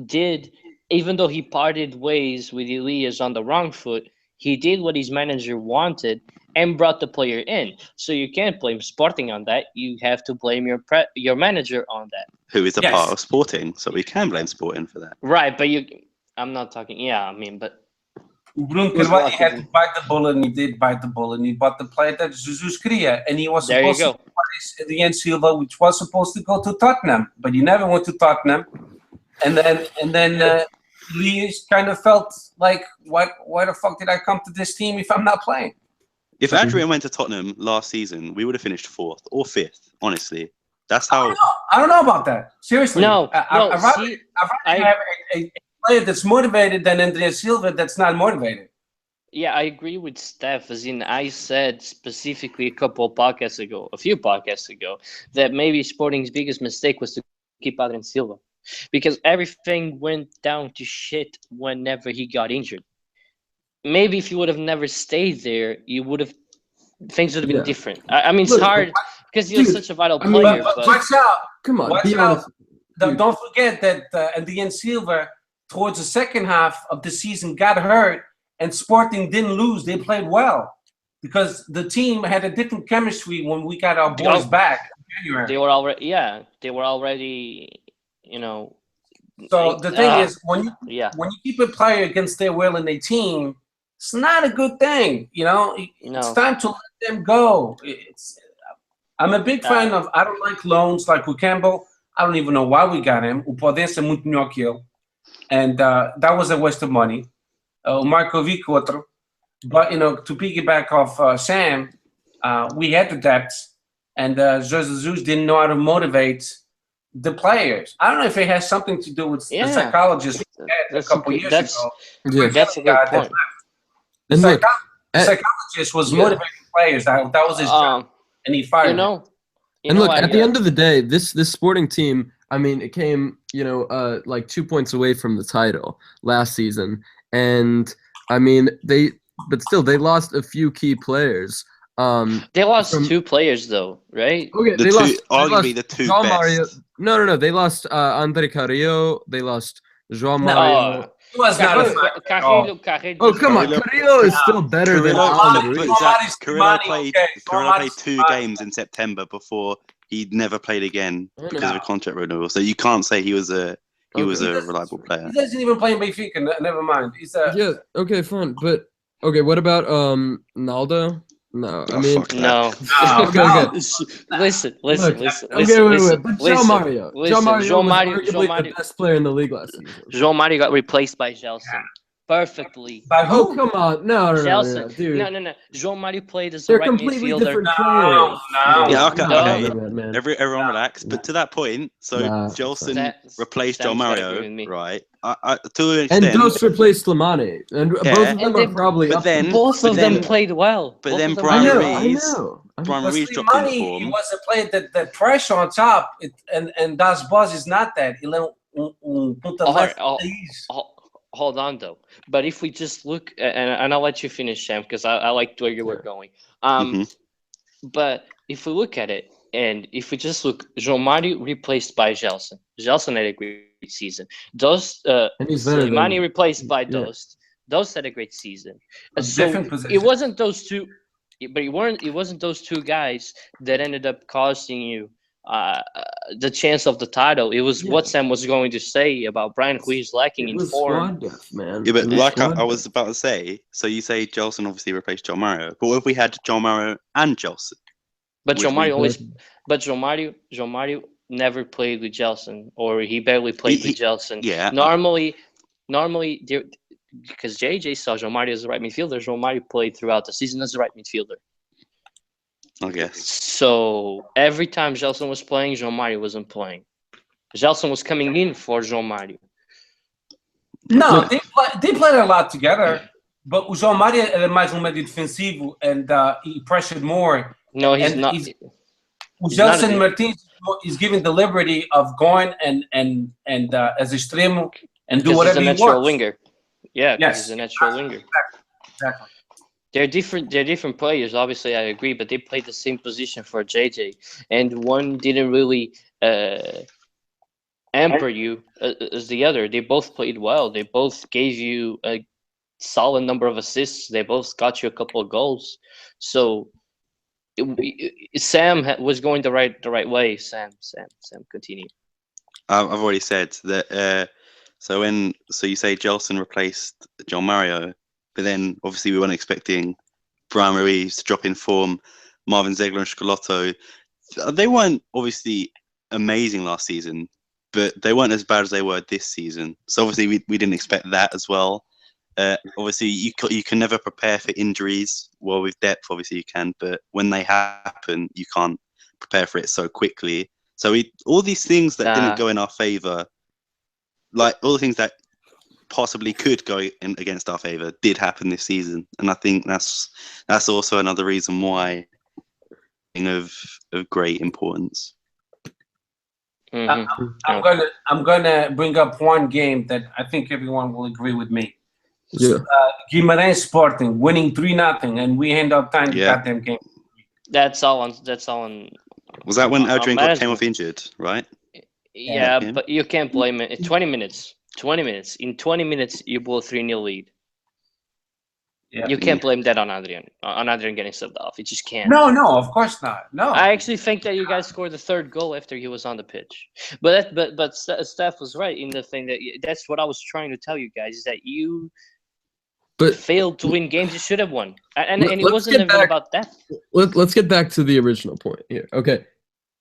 did, even though he parted ways with Elias on the wrong foot, he did what his manager wanted and brought the player in. So you can't blame Sporting on that. You have to blame your manager on that. Who is a part of Sporting, so we can blame Sporting for that. Right, but I'm not talking. Yeah, I mean, but Bruno Carvalho had to bite the bullet, and he did bite the bullet, and he bought the player that Jesus queria, and he was supposed to play the Jens Silva, which was supposed to go to Tottenham, but he never went to Tottenham, and then Elias kind of felt like, why the fuck did I come to this team if I'm not playing? If Adrian went to Tottenham last season, we would have finished 4th or 5th. Honestly, that's how. I don't know about that. Seriously, no. I'd rather have a player that's motivated than Andrea Silva that's not motivated. Yeah, I agree with Steph. As in, I said specifically a few podcasts ago, that maybe Sporting's biggest mistake was to keep Adrian Silva, because everything went down to shit whenever he got injured. Maybe if you would have never stayed there, things would have been different. I mean, it's hard because he was such a vital player. But watch out! Come on, watch out! Don't forget that Andrea Silva, towards the second half of the season, got hurt, and Sporting didn't lose. They played well because the team had a different chemistry when we got our boys back in January. They were already, So the thing is, when you keep a player against their will in a team, it's not a good thing. It's time to let them go. I'm a big fan of. I don't like loans like with Campbell. I don't even know why we got him. O Podense é muito melhor que ele. And that was a waste of money. Markovic outro. But, to piggyback off Sam, we had the depth, and Jesus didn't know how to motivate the players. I don't know if it has something to do with the psychologist we had a couple years ago. Yeah, that's a good point. The psychologist was motivating players. That was his job, and he fired him. At the end of the day, this Sporting team, I mean, it came, like 2 points away from the title last season, and I mean, but still, they lost a few key players. They lost 2 players though, right? Okay, The they two, lost arguably the two João best. Mario. No. They lost Andre Carrillo. They lost João No. Mario. He was not a factor at all. Carrillo. Oh, come on. Carrillo- Carrillo is still better than Alan Ruiz. Carrillo played 2 games in September before he never played again because of a contract renewal. So you can't say he was a reliable player. He doesn't even play in Benfica. Never mind. Yeah. Okay. Fine. But okay. What about Naldo? No. I mean. No. Okay. Listen. Wait. But João Mario was arguably the best player in the league last season. João Mario got replaced by Gelson. Perfectly. By who? Oh, come on. No, dude. No. João Mario played as a They're right completely midfielder. different players. No. Yeah, okay. Man. Everyone relax. But to that point, so Gelson replaced João Mario, right? To an extent. And Dos replaced Slimani. And both of them are probably but up. then, both of them played well. But then I Brian know. Ruiz dropped in form. He was a player that pressure on top, and Das Boss is not that. Ele ponta left. Hold on though. But if we just look, and I'll let you finish, Sam, because I like where you were going. But if we look at it, and if we just look, João Mario replaced by Gelson. Gelson had a great season. Slimani replaced by Dost. Dost had a great season. So it wasn't those two, but it wasn't those 2 guys that ended up costing you the chance of the title. It was what Sam was going to say about Brian Ruiz lacking in form. Squad depth, man. Yeah, but like I was about to say, so you say Gelson obviously replaced João Mario, but what if we had João Mario and Gelson? But João Mario never played with Gelson, or he barely played with Gelson. Yeah. Normally, because JJ saw João Mario as the right midfielder, João Mario played throughout the season as the right midfielder. I guess. So every time Gelson was playing, João Mario wasn't playing. Gelson was coming in for João Mario. No, they played a lot together, but o João Mario era mais médio defensivo, and he pressured more. No, he's not. O Gelson Martins is given the liberty of going and as extremo and do whatever he wants. He's a natural winger. Yeah, he's a natural winger. Exactly. They're different players. Obviously, I agree, but they played the same position for JJ, and one didn't really hamper you as the other. They both played well. They both gave you a solid number of assists. They both got you a couple of goals. So Sam was going the right way. Sam, continue. I've already said that. So you say Gelson replaced João Mario, but then obviously we weren't expecting Brian Ruiz to drop in form. Marvin Zegler and Scalotto, they weren't obviously amazing last season, but they weren't as bad as they were this season. So obviously we didn't expect that as well. Obviously you can never prepare for injuries. Well, with depth obviously you can, but when they happen you can't prepare for it so quickly. So all these things that didn't go in our favor, like all the things that possibly could go in against our favor, did happen this season, and I think that's also another reason why of great importance. Mm-hmm. I'm gonna bring up one game that I think everyone will agree with me. Yeah. Guimarães Sporting winning 3-0, and we end up tying the goddamn game. That's all on. Was that when Adrian came off injured, right? Yeah, but you can't blame it. 20 minutes. In 20 minutes, you blew a 3-0 lead. Yeah. You can't blame that on Adrian. On Adrian getting subbed off. You just can't. No, of course not. No. I actually think that you guys scored the 3rd goal after he was on the pitch. But Steph was right in the thing that's what I was trying to tell you guys, is that you failed to win games you should have won. And it wasn't even about that. Let's get back to the original point here. Okay.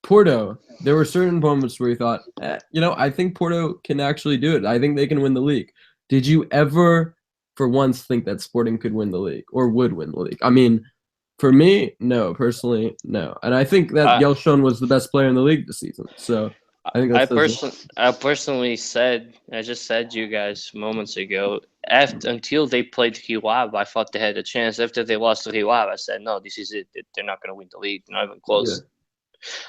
Porto, there were certain moments where you thought, I think Porto can actually do it. I think they can win the league. Did you ever, for once, think that Sporting could win the league or would win the league? I mean, for me, no. Personally, no. And I think that Gelson was the best player in the league this season. So I think I personally said, I just said to you guys moments ago, until they played Hiwab, I thought they had a chance. After they lost to Hiwab, I said, no, this is it. They're not going to win the league. They're not even close.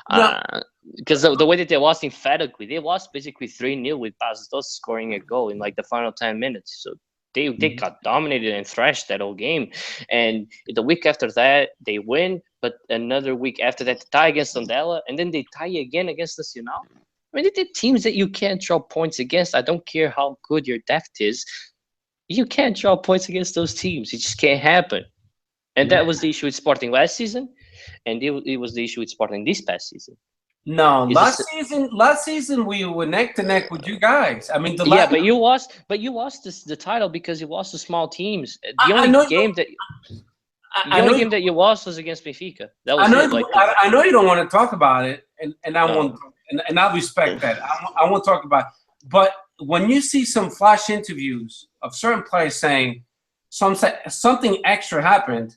Because the way that they lost emphatically, they lost basically 3-0 with Bastos scoring a goal in like the final 10 minutes. So they got dominated and thrashed that whole game. And the week after that, they win, but another week after that, they tie against Tondela, and then they tie again against Nacional. I mean, they're teams that you can't draw points against. I don't care how good your depth is. You can't draw points against those teams. It just can't happen. And that was the issue with Sporting last season, and it was the issue with Sporting this past season. No, last season we were neck to neck with you guys. I mean, but you lost the title because you lost to small teams. The only game that you lost was against Benfica. That was I know you don't want to talk about it, and I won't, and I respect that. I won't talk about it. But when you see some flash interviews of certain players saying something extra happened,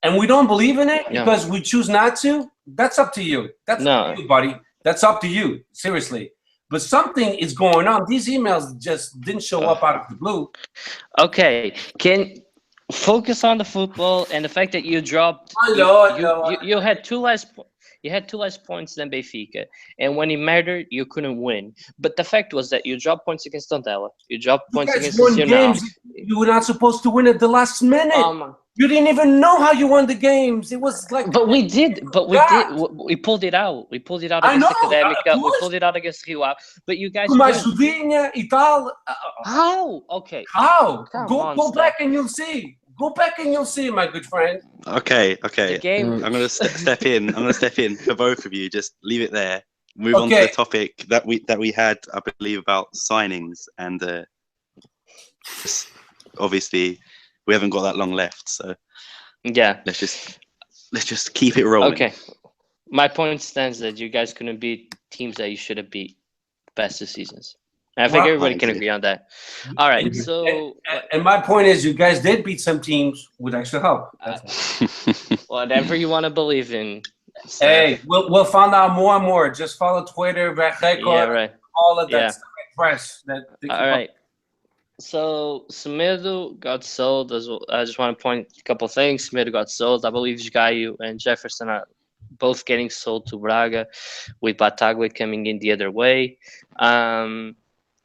and we don't believe in it because we choose not to, that's up to you. That's up to you, buddy. That's up to you. Seriously. But something is going on. These emails just didn't show up out of the blue. Okay. Can focus on the football and the fact that you dropped. You had two less points than Benfica, and when it mattered, you couldn't win. But the fact was that you dropped points against Tondela. You dropped points against Nacional. Games you were not supposed to win at the last minute. You didn't even know how you won the games. It was like. But we did. We pulled it out. We pulled it out against Académica. We pulled it out against Rio. But you guys. How? Okay. How? Go back and you'll see. Go back and you'll see, my good friend. Okay. I'm gonna step in. I'm gonna step in for both of you. Just leave it there. Move on to the topic that we had, I believe, about signings, and obviously we haven't got that long left. So let's just keep it rolling. Okay. My point stands that you guys couldn't beat teams that you should have beat past the seasons. I think everybody can agree on that. All right, so and my point is, you guys did beat some teams with extra help. Whatever you want to believe in. Hey, we'll find out more and more. Just follow Twitter, all of that stuff, press. All right. So Semedo got sold as well. I just want to point a couple of things. Semedo got sold. I believe Gaio and Jefferson are both getting sold to Braga, with Bataglia coming in the other way.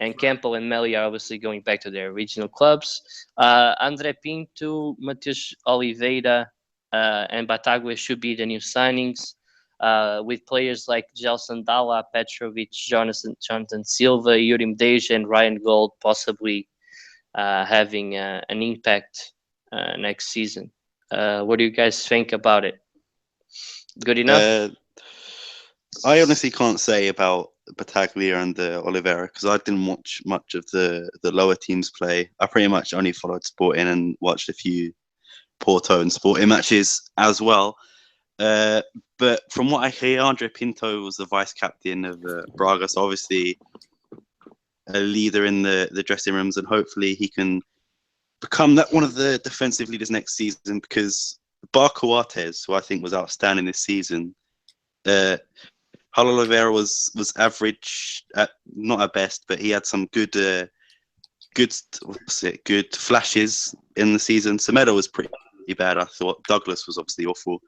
And Campbell and Melli are obviously going back to their regional clubs. André Pinto, Matheus Oliveira, and Bataglia should be the new signings, with players like Gelson Dalla, Petrovic, Jonathan Silva, Yuri Deja, and Ryan Gold possibly having an impact next season. What do you guys think about it? Good enough? I honestly can't say about Bataglia and Oliveira because I didn't watch much of the lower teams play. I pretty much only followed Sporting and watched a few Porto and Sporting matches as well. But from what I hear, Andre Pinto was the vice captain of Braga, so obviously a leader in the dressing rooms, and hopefully he can become that one of the defensive leaders next season, because bar Coates, who I think was outstanding this season, Paulo Oliveira was average, not at best, but he had some good flashes in the season. Semedo was pretty bad, I thought. Douglas was obviously awful.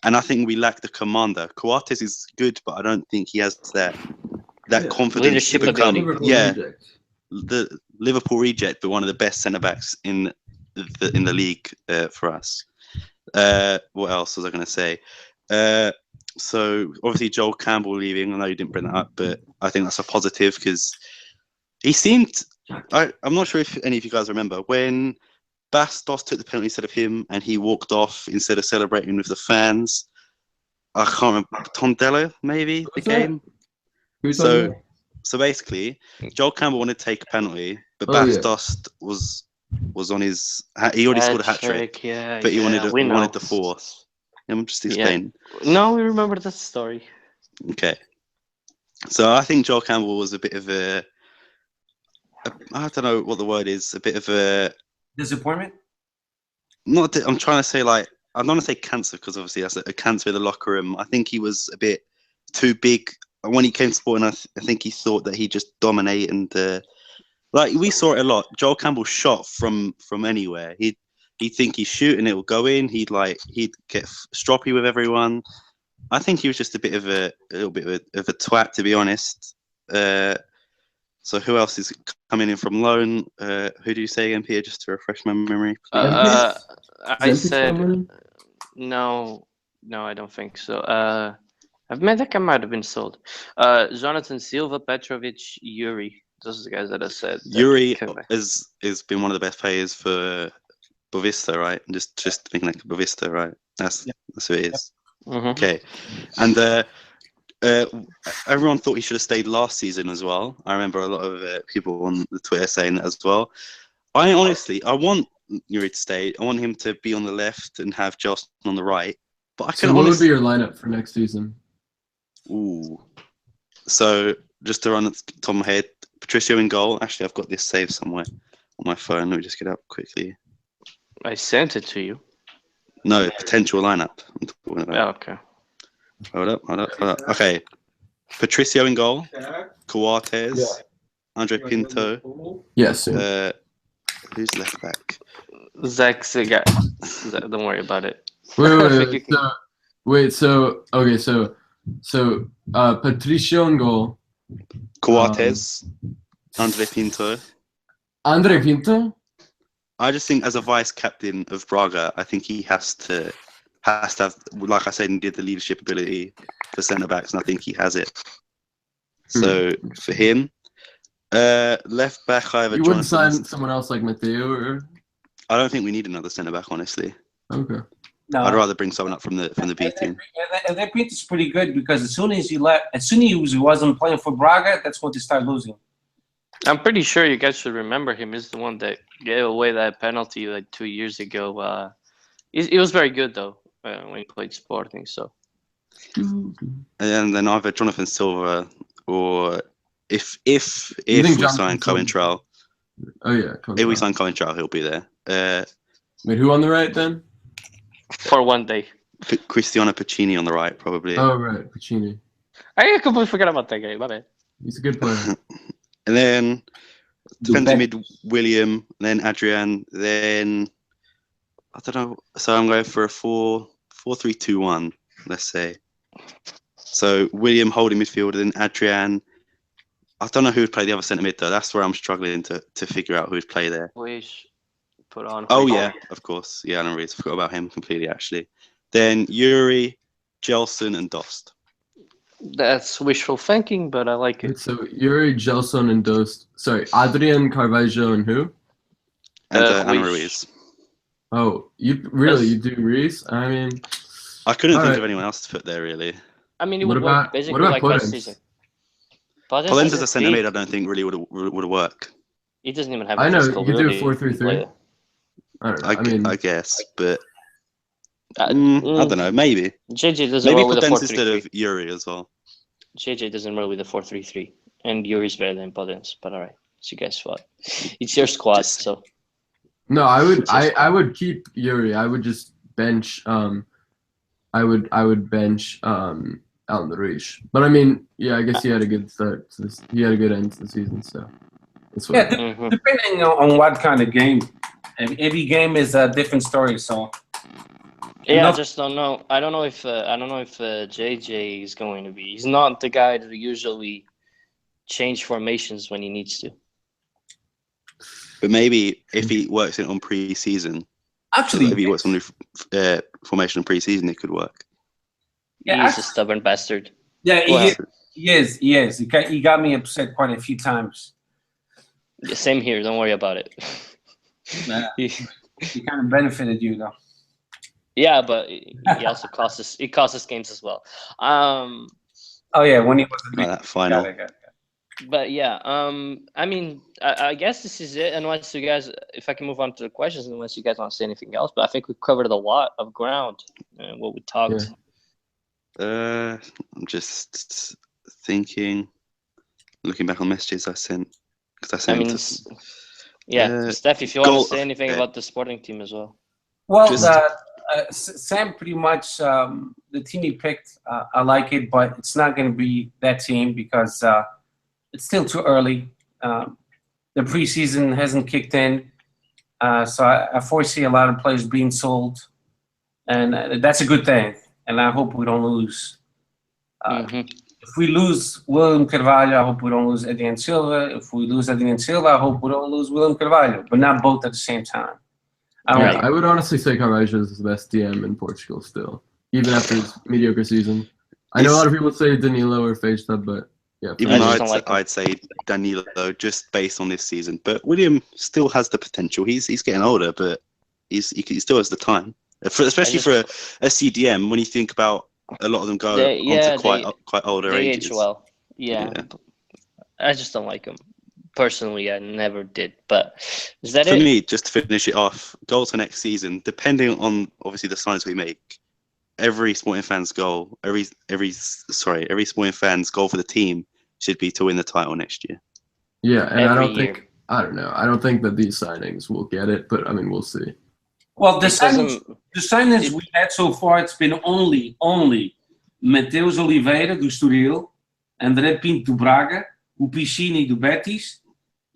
And I think we lack the commander. Coates is good, but I don't think he has that confidence. Leadership to become, ability. The Liverpool reject, but one of the best centre-backs in the league for us. What else was I going to say? So obviously Joel Campbell leaving. I know you didn't bring that up, but I think that's a positive because he seemed. I'm not sure if any of you guys remember when Bastos took the penalty instead of him, and he walked off instead of celebrating with the fans. I can't remember. Tondela, maybe the game. So basically, Joel Campbell wanted to take a penalty, but Bastos was on his. He already scored a hat trick, but he wanted the fourth. I'm just explaining. Yeah. No, we remember that story. Okay. So I think Joel Campbell was a bit of a I don't know what the word is, a bit of a disappointment? I'm trying to say I don't want to say cancer, because obviously that's a cancer in the locker room. I think he was a bit too big. When he came to Sporting, I think he thought that he'd just dominate, and we saw it a lot. Joel Campbell shot from anywhere. He'd think he's shooting, it will go in. He'd get stroppy with everyone. I think he was just a little bit of a twat, to be honest. So who else is coming in from loan? Who do you say again, Peter? Just to refresh my memory, please. I said no. I don't think so. Medeka might have been sold. Jonathan Silva, Petrovic, Yuri. Those are the guys that I said. Yuri has been one of the best players for Bovista, right? Just making like Bovista, right? That's who it is. Mm-hmm. Okay, and everyone thought he should have stayed last season as well. I remember a lot of people on the Twitter saying that as well. I want Yuri to stay. I want him to be on the left and have Justin on the right. But I can. So what would be your lineup for next season? Ooh. So just to run at the top of my head, Patricio in goal. Actually, I've got this saved somewhere on my phone. Let me just get it up quickly. I sent it to you. No, potential lineup. I'm talking about. Oh, okay. Hold up. Okay. Patricio in goal. Coates. Andre Pinto. Yes. Who's left back? Zach's a guy. Don't worry about it. Wait. So Patricio in goal. Coates. Andre Pinto. Andre Pinto. I just think as a vice captain of Braga, I think he has to have, like I said, he did the leadership ability for centre backs, and I think he has it. So for him, left back, I have You wouldn't sign someone else like Matteo, or? I don't think we need another centre back, honestly. Okay. No. I'd rather bring someone up from the B team. And that Pinto's pretty good because as soon as he wasn't playing for Braga, that's when they start losing. I'm pretty sure you guys should remember him. He's the one that gave away that penalty like 2 years ago. It was very good though when he played Sporting. So, and then either Jonathan Silva or if we sign Coentrao. Oh yeah, if we sign Coentrao, he'll be there. Wait, who on the right then? For one day. Cristiano Pacini on the right, probably. Oh right, Pacini. I completely forgot about that guy. My bad. He's a good player. And then defensive mid William, then Adrian, then I don't know. So I'm going for a 4-3-2-1, let's say. So William holding midfield, and then Adrian. I don't know who would play the other centre mid though. That's where I'm struggling to figure out who would play there. Wish put on. Oh yeah, of course. Yeah, I forgot about him completely actually. Then Yuri, Gelson, and Dost. That's wishful thinking, but I like it. So Yuri, Gelson, and Dost. Sorry, Adrian, Carvalho, and who? And Ana Ruiz. Oh, you do Ruiz? I mean, I couldn't think of anyone else to put there really. I mean, it would work basically like last season. Polens as a centre mid, I don't think really would work. He doesn't even have. I know you could do a 4-3-3. I don't know. I guess, but. I don't know, maybe. JJ doesn't roll with a 4-3-3 instead of Yuri as well. JJ doesn't roll with a 4-3-3, and Yuri's better than Podence. But all right, so guess what? It's your squad, so. No, I would keep Yuri. I would just bench. I would bench Alan Ruiz. But I mean, yeah, I guess he had a good start. He had a good end to the season, so. Depending on what kind of game. Every game is a different story, so. Yeah, I just don't know. I don't know if JJ is going to be. He's not the guy to usually change formations when he needs to. But maybe if he works it on pre-season, actually, if he works on the formation on pre-season, it could work. Yeah, he's a stubborn bastard. Yeah, he is. He got me upset quite a few times. Yeah, same here. Don't worry about it. He kind of benefited you though. Yeah, but he also cost us games as well. Oh yeah, when he was that final. But yeah, I mean, I guess this is it. Unless you guys, if I can move on to the questions, unless you guys want to say anything else. But I think we covered a lot of ground and what we talked. Yeah. I'm just thinking, looking back on messages I sent. Steph, if you want to say anything about the Sporting team as well. Well, Sam pretty much the team he picked. I like it, but it's not going to be that team because it's still too early. The preseason hasn't kicked in, so I foresee a lot of players being sold, and that's a good thing. And I hope we don't lose If we lose William Carvalho, I hope we don't lose Adrian Silva. If we lose Adrian Silva, I hope we don't lose William Carvalho, but not both at the same time. I would honestly say Carvalho is the best DM in Portugal still, even after his mediocre season. I know a lot of people say Danilo or Fejta, but yeah. Even I'd say Danilo just based on this season. But William still has the potential. He's getting older, but he still has the time. Especially for a CDM, when you think about a lot of them go onto quite older ages. Age well. Yeah. I just don't like him. Personally, I never did. But is that for me, just to finish it off, goals for next season, depending on obviously the signs we make, every Sporting fan's goal, every Sporting fan's goal for the team should be to win the title next year. Yeah, and I don't know. I don't think that these signings will get it, but I mean, we'll see. Well, the signings we had so far, it's been only Mateus Oliveira do Estoril, André Pinto do Braga, o Piscini do Betis,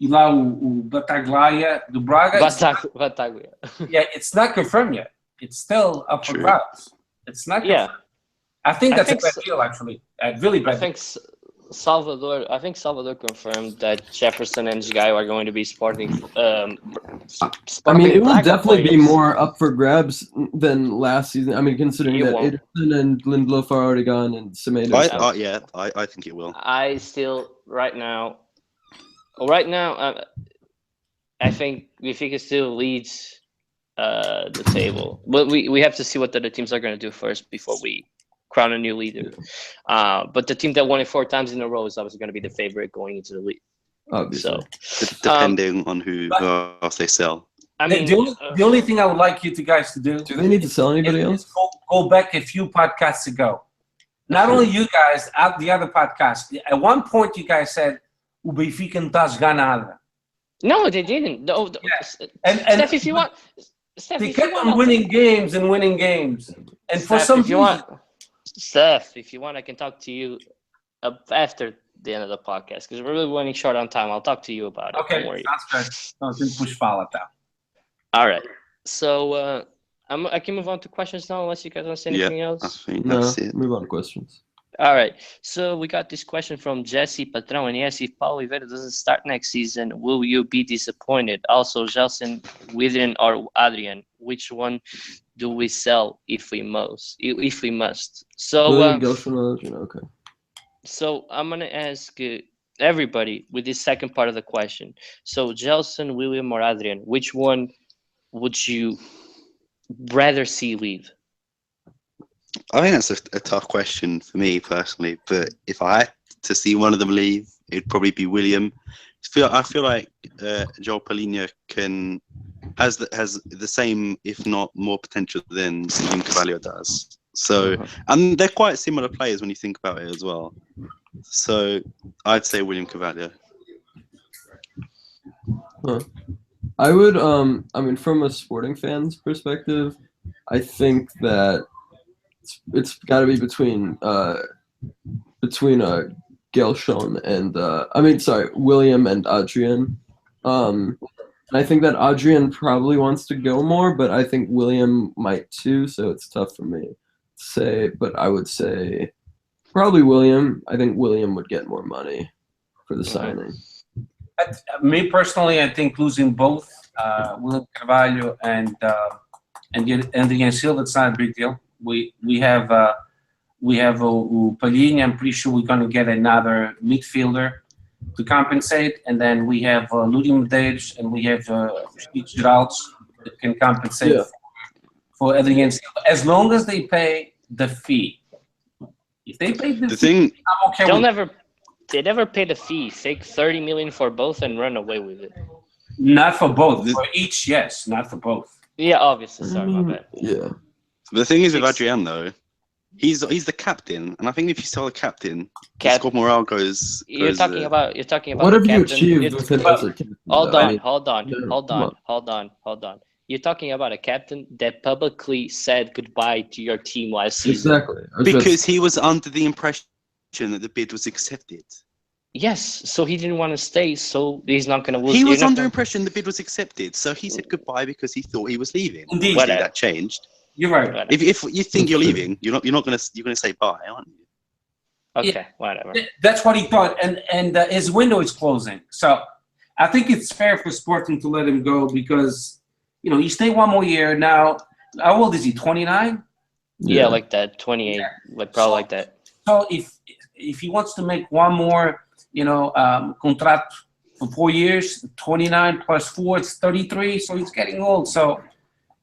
e lá o Bataglia do Braga. Bataglia. Yeah, it's not confirmed yet. It's still up for grabs. It's not confirmed. I think that's a bad deal, actually. Really bad. I think Salvador confirmed that Jefferson and Gaio are going to be Sporting. I mean, it will definitely be more up for grabs than last season. I mean, considering that Ederson and Lindelof are already gone and Semedo. I think it will. I still right now, I think Benfica still leads the table, but we have to see what the other teams are going to do first before we crown a new leader. But the team that won it 4 times in a row is obviously going to be the favorite going into the league. Obviously. So, depending on who else they sell. I mean, the only thing I would like you guys to do. Do they need to sell anybody else? Go back a few podcasts ago. Not only you guys, out the other podcast. At one point, you guys said, "O Benfica não está a jogar nada." No, they didn't. No, and Steph, if you want, they kept on winning games and winning games. And for some reason, Steph, if you want, I can talk to you after the end of the podcast because we're really running short on time. I'll talk to you about it. Okay, don't worry. That's good. Don't push fala tá. All right. So I can move on to questions now, unless you guys want to say anything else. I think that's it. Move on to questions. All right. So we got this question from Jesse Patrão, and he asks, if Paulo Oliveira doesn't start next season, will you be disappointed? Also, Gelson, Willian, or Adrian, which one do we sell if we must? So, okay. So I'm gonna ask everybody with this second part of the question. So, Gelson, William, or Adrian, which one would you rather see leave? I think that's a tough question for me personally, but if I had to see one of them leave, it'd probably be William. I feel like João Palhinha has the same, if not more, potential than William Carvalho does. So, and they're quite similar players when you think about it as well. So, I'd say William Carvalho. I would, I mean, from a Sporting fan's perspective, I think that it's got to be between Gelson and William and Adrian. I think that Adrian probably wants to go more, but I think William might too. So it's tough for me to say, but I would say probably William. I think William would get more money for the signing. Me personally, I think losing both William Carvalho and Adrian Silva, it's not a big deal. We have Palhinha. I'm pretty sure we're going to get another midfielder to compensate, and then we have Ludi Medeiros and we have Geraldo that can compensate for Adrian Silva as long as they pay the fee. If they pay the fee, I'm okay. They never pay the fee. Take 30 million for both and run away with it. Not for both. For each, yes. Not for both. Yeah, obviously. Sorry, my bad. Yeah. The thing is with Adrian though, he's the captain, and I think if you sell the captain, Scott Morale goes. You're talking about. What have you achieved with him as a captain? Hold on. You're talking about a captain that publicly said goodbye to your team last season. Exactly. Because he was under the impression that the bid was accepted. Yes, so he didn't want to stay, so he's not going to lose. He was under impression the bid was accepted, so he said goodbye because he thought he was leaving. Indeed, that changed. You're right. If you think you're leaving, you're gonna say bye, aren't you? Okay, whatever. That's what he thought, and his window is closing. So I think it's fair for Sporting to let him go because he stayed one more year. Now, how old is he? 29. Yeah, like that. 28, probably like that. So if he wants to make one more, contract for 4 years, 29 plus 4, it's 33. So he's getting old. So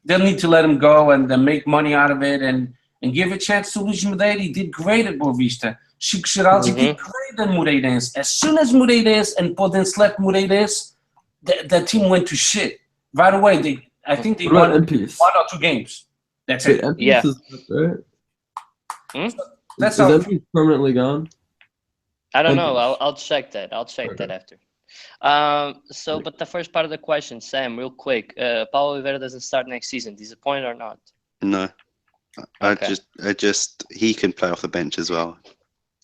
they'll need to let him go and then make money out of it and give a chance to Luís Moreira. He did great at Boa Vista. Chico Geraldes did great at Moreirense. As soon as Moreirense and Podense left Moreirense, the team went to shit. Right away, I think they won 1 or 2 games. That's it. Yeah. Is right? That's is Empis permanently gone? I don't know. I'll check that. I'll check that after. But the first part of the question, Sam, real quick. Paulo Oliveira doesn't start next season. Disappointed or not? No. Okay. I just he can play off the bench as well.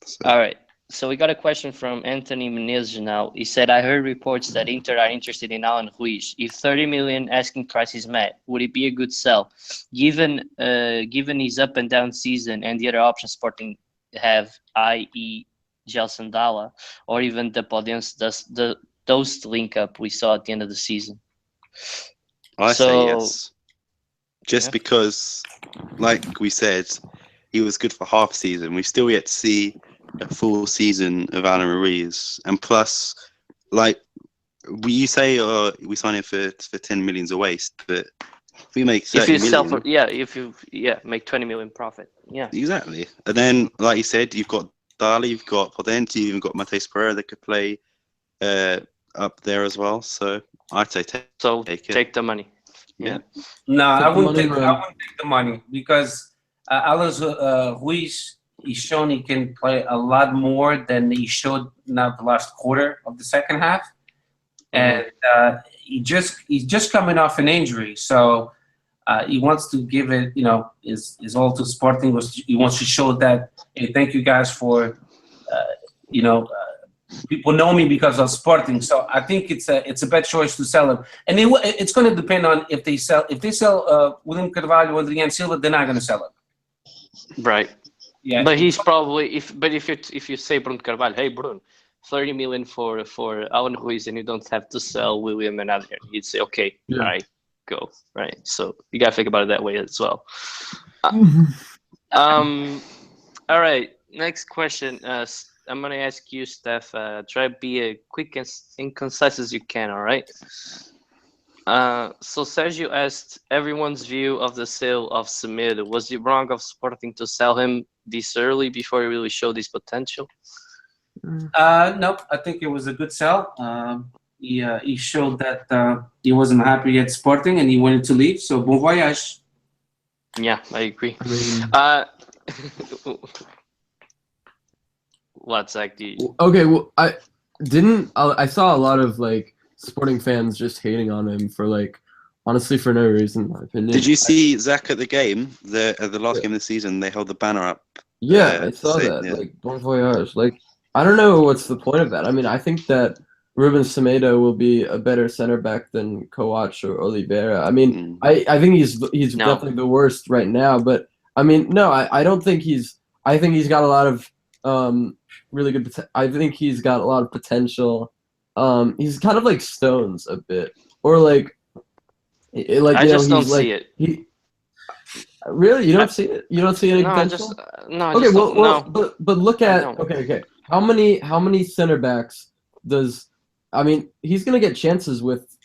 So. All right. So we got a question from Anthony Menezes now. He said, I heard reports that Inter are interested in Alan Ruiz. If 30 million asking price is met, would it be a good sell? Given his up and down season and the other options Sporting have, i.e. Gelson Dalla, or even the Podense, those link up we saw at the end of the season? I say yes. Just because, like we said, he was good for half season. We've still yet to see a full season of Alan Ruiz, and plus, like you say, we sign him for 10 million's a waste, but if we make 30 million, make 20 million profit, exactly. And then, like you said, you've got Dali, you've got Podente, you've even got Mateus Pereira that could play up there as well. So I'd say take the money. Yeah. No, I wouldn't take the money because Alan Ruiz. He's shown he can play a lot more than he showed now the last quarter of the second half, and he's just coming off an injury, so he wants to give it, his all to Sporting. He wants to show that, hey, thank you guys for, people know me because of Sporting. So I think it's a bad choice to sell him, and it's going to depend on if they sell William Carvalho or Adriano Silva, they're not going to sell him. Right. Yeah, but he's probably if you say Bruno Carvalho, hey Bruno, 30 million for Alan Ruiz, and you don't have to sell William and Adrian, he'd say okay, all right, go, right. So you gotta think about it that way as well. All right, next question. I'm gonna ask you, Steph. Try to be as quick and concise as you can. All right. So Sergio asked everyone's view of the sale of Semedo. Was it wrong of Sporting to sell him this early before he really showed his potential? No, I think it was a good sell. He showed that he wasn't happy at Sporting and he wanted to leave. So bon voyage. Yeah, I agree. What, Zach? Okay, well, I saw a lot of Sporting fans just hating on him for honestly for no reason, in my opinion. Did you see Zach at the game, the last game of the season? They held the banner up. Yeah, I saw that. Bon voyage. I don't know what's the point of that. I mean, I think that Ruben Semedo will be a better center back than Coach or Oliveira. I mean, I think he's definitely the worst right now. But I mean, no, I don't think he's. I think he's got a lot of really good. I think he's got a lot of potential. He's kind of like Stones a bit, or I just don't see it. Really, you don't see it? You don't see any potential? But look at okay. How many center backs does? I mean, he's gonna get chances with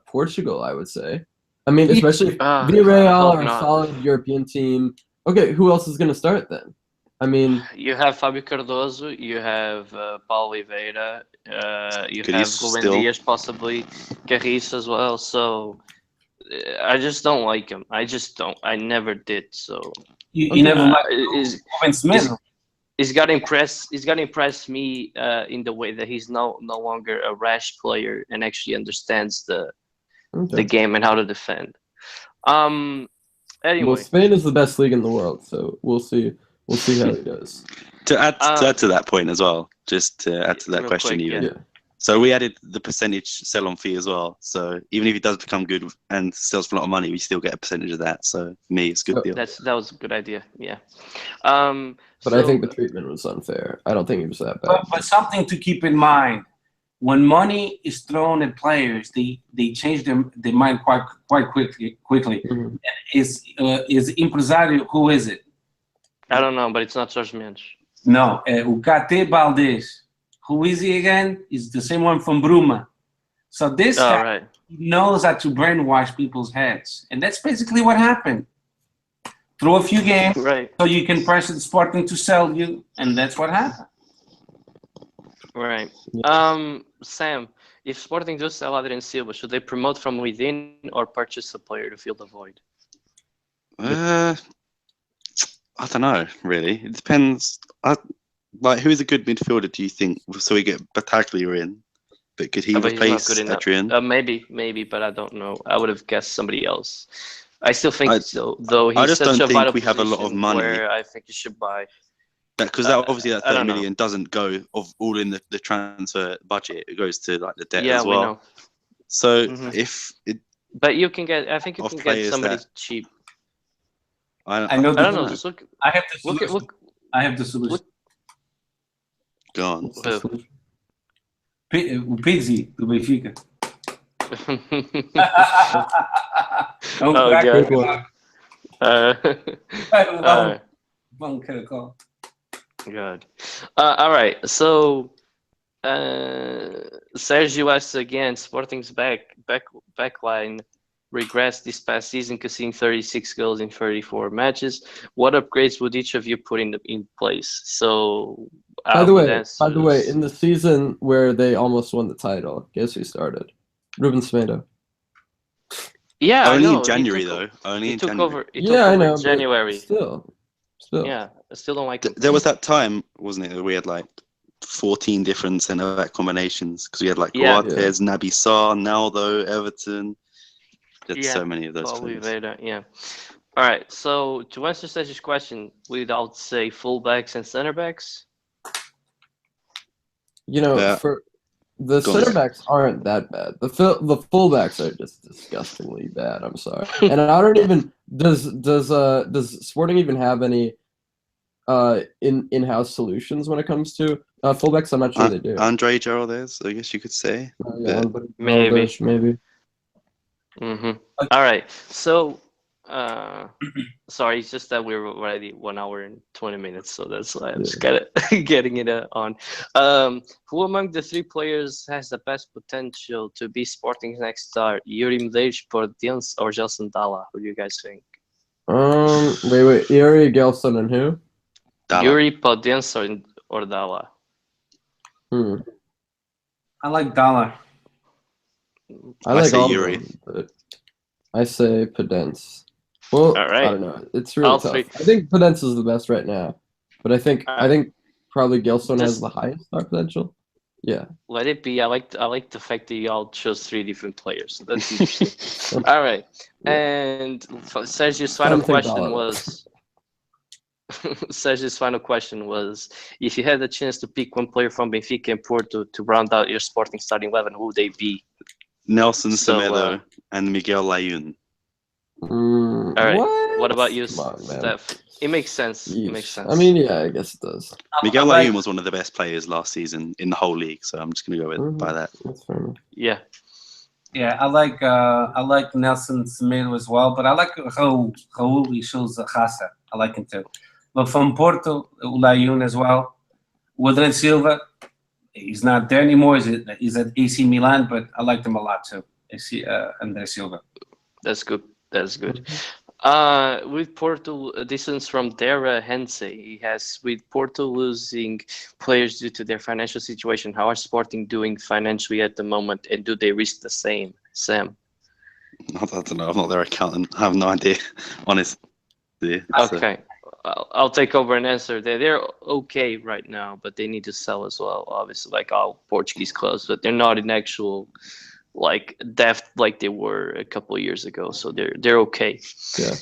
Portugal, I would say. I mean, especially if Villarreal are a solid European team. Okay, who else is gonna start then? I mean, you have Fabio Cardoso, you have Paulo Oliveira, you have Ruben Dias, possibly Carriço as well. So I just don't like him. I just don't. I never did. So you never liked Ruben Smith. He's got to impress me in the way that he's no longer a rash player and actually understands the game and how to defend. Anyway, well, Spain is the best league in the world, so we'll see. We'll see how he does. To add to that point as well, just to add to that question, So we added the percentage sell-on fee as well. So even if he does become good and sells for a lot of money, we still get a percentage of that. So for me, it's a good deal. That was a good idea. Yeah. But I think the treatment was unfair. I don't think it was that bad. But something to keep in mind: when money is thrown at players, they change their mind quite quickly. Mhm. Is impresario? Who is it? I don't know, but it's not Jorge Mendes. No, o KT Baldes. Who is he again? Is the same one from Bruma. So this guy Right. knows how to brainwash people's heads, and that's basically what happened. Throw a few games, Right. so you can pressure the Sporting to sell you, and that's what happened. Right. Sam, if Sporting does sell Adrian Silva, should they promote from within or purchase a player to fill the void? I don't know, really. It depends. Like, who is a good midfielder, do you think? So we get Battaglia in, but could he But he's not replace good enough. Adrian? Maybe, but I don't know. I would have guessed somebody else. I still think though I he's just such don't a think vital we have a lot of position money. where I think you should buy. Because that obviously that I 30 don't know. million doesn't go all in the transfer budget. It goes to like the debt Yeah, as well. we know. So Mhm. if it, But you can get. I think you Of can get players somebody that- cheap. I know I the don't know. know. Just look. I have the Look at solution. I have the solution. go on. What's the solution? O Pizzi, do Benfica. É um Oh, craque. God. Good one. Vai levar uh, caracol. Good. All right. So, Sergio asks again. Sporting's backline regressed this past season, conceding 36 goals in 34 matches. What upgrades would each of you put in place? So, By the way, in the season where they almost won the title, guess who started? Ruben Smedo. yeah, I Only know. in January though. Only He in took January. over. He Yeah, took I over know. in January. But still. Yeah, I still don't like him. There was that time, wasn't it, that we had like 14 different centre back combinations because we had like Yeah. Coates, Naby Sarr, Naldo, Everton. There's Yeah, so many of those Paul players. Oliveira, yeah. All right. So to answer Sergio's question, we'd I would say fullbacks and center backs. You know, Yeah. for the Go on. center backs aren't that bad. The fullbacks are just disgustingly bad. I'm sorry. And I don't even does Sporting even have any in-house solutions when it comes to fullbacks? I'm not sure they do. Andre Geraldez, I guess you could say. Maybe. Maybe. Mm-hmm. All right. So, sorry, it's just that we're already 1 hour and 20 minutes, so that's why I'm just getting it on. Who among the three players has the best potential to be Sporting's next star? Yuri Medeiros, Portians, or Gelson Dalla? Who do you guys think? Wait. Yuri, Gelson, and who? Dalla. Yuri, Portians, or Dalla? I like Dollar. I like say all Yuri. of them, but I say Podence. Well, All right. I don't know. It's really All tough. three. I think Podence is the best right now, but I think probably Gelson has the highest star potential. Yeah. Let it be. I like the fact that y'all chose three different players. So that's interesting. All right. Yeah. And Sergio's final question was. Sergio's final question was: if you had the chance to pick one player from Benfica and Porto to round out your Sporting starting 11, who would they be? Nelson Semedo and Miguel Layun. All right. What about you, Come on, man. Steph? It makes sense. Yeesh. It makes sense. I mean, yeah, I guess it does. Miguel Layun was one of the best players last season in the whole league, so I'm just going to go by that. That's fair enough. Yeah. Yeah, I like Nelson Semedo as well, but I like Raul. He shows a raça. I like him too. But from Porto, Layun as well. Adrian Silva, he's not there anymore. He's at AC Milan, but I liked him a lot too. André Silva. That's good. That's good. With Porto, this one's from Dara Hense. He has, with Porto losing players due to their financial situation, how are Sporting doing financially at the moment, and do they risk the same? Sam? I don't know. I'm not their accountant. I have no idea, honestly. Okay. I'll take over and answer. They're okay right now, but they need to sell as well. Obviously, like all Portuguese clubs, but they're not in actual like depth like they were a couple of years ago. So they're okay. Yeah.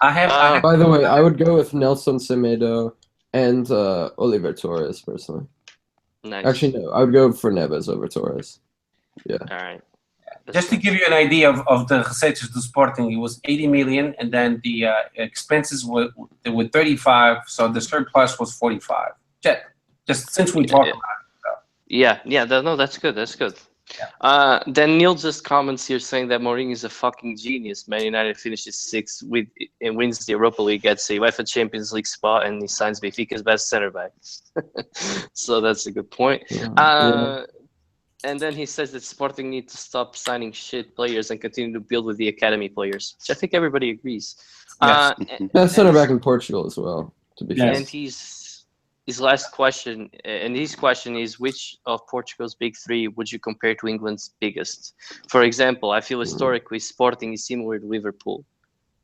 I have By the way, I would go with Nelson Semedo and Oliver Torres personally. Nice. Actually, no. I would go for Neves over Torres. All right. Just to give you an idea of the receitas do Sporting, it was 80 million, and then the expenses were 35, so the surplus was 45. Just since we talked about it. Yeah. That's good. That's good. Yeah. Then Neil just comments here saying that Mourinho is a fucking genius. Man United finishes sixth and wins the Europa League, gets a UEFA Champions League spot, and he signs Benfica's best center back. So that's a good point. Yeah. And then he says that Sporting need to stop signing shit players and continue to build with the academy players, which I think everybody agrees. Yes. Best center back in Portugal as well, to be fair. And his last question, and his question is, which of Portugal's big three would you compare to England's biggest? For example, I feel historically Sporting is similar to Liverpool.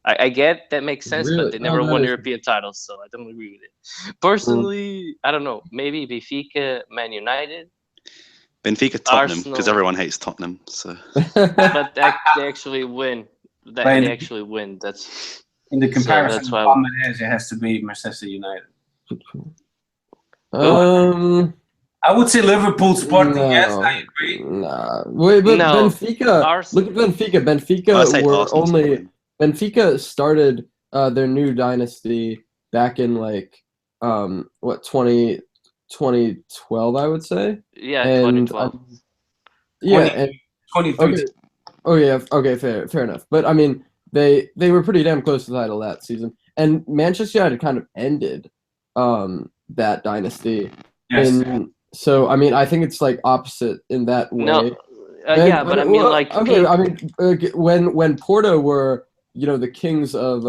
I get that makes sense, Really? but they never won is- European titles, so I don't agree with it. Personally, I don't know. Maybe Benfica, Man United. Benfica, Tottenham, Arsenal. because everyone hates Tottenham. So, But they actually win. They actually win. That's in the comparison that's to why- Palmeiras, it has to be Manchester United. I would say Liverpool, Sporting. No. Yes, I agree. Nah. Wait, but No. Benfica. Arsenal. Look at Benfica. I Benfica say were Arsenal. only. Benfica started their new dynasty back in like 2012, I would say. yeah, And 2012. yeah, and 23. okay. Oh yeah, okay, fair enough. But I mean, they were pretty damn close to the title that season. And Manchester United kind of ended that dynasty. Yes. So I mean, I think it's like opposite in that way. No, And- yeah, but I mean, well, like, okay, I mean, when Porto were, the kings of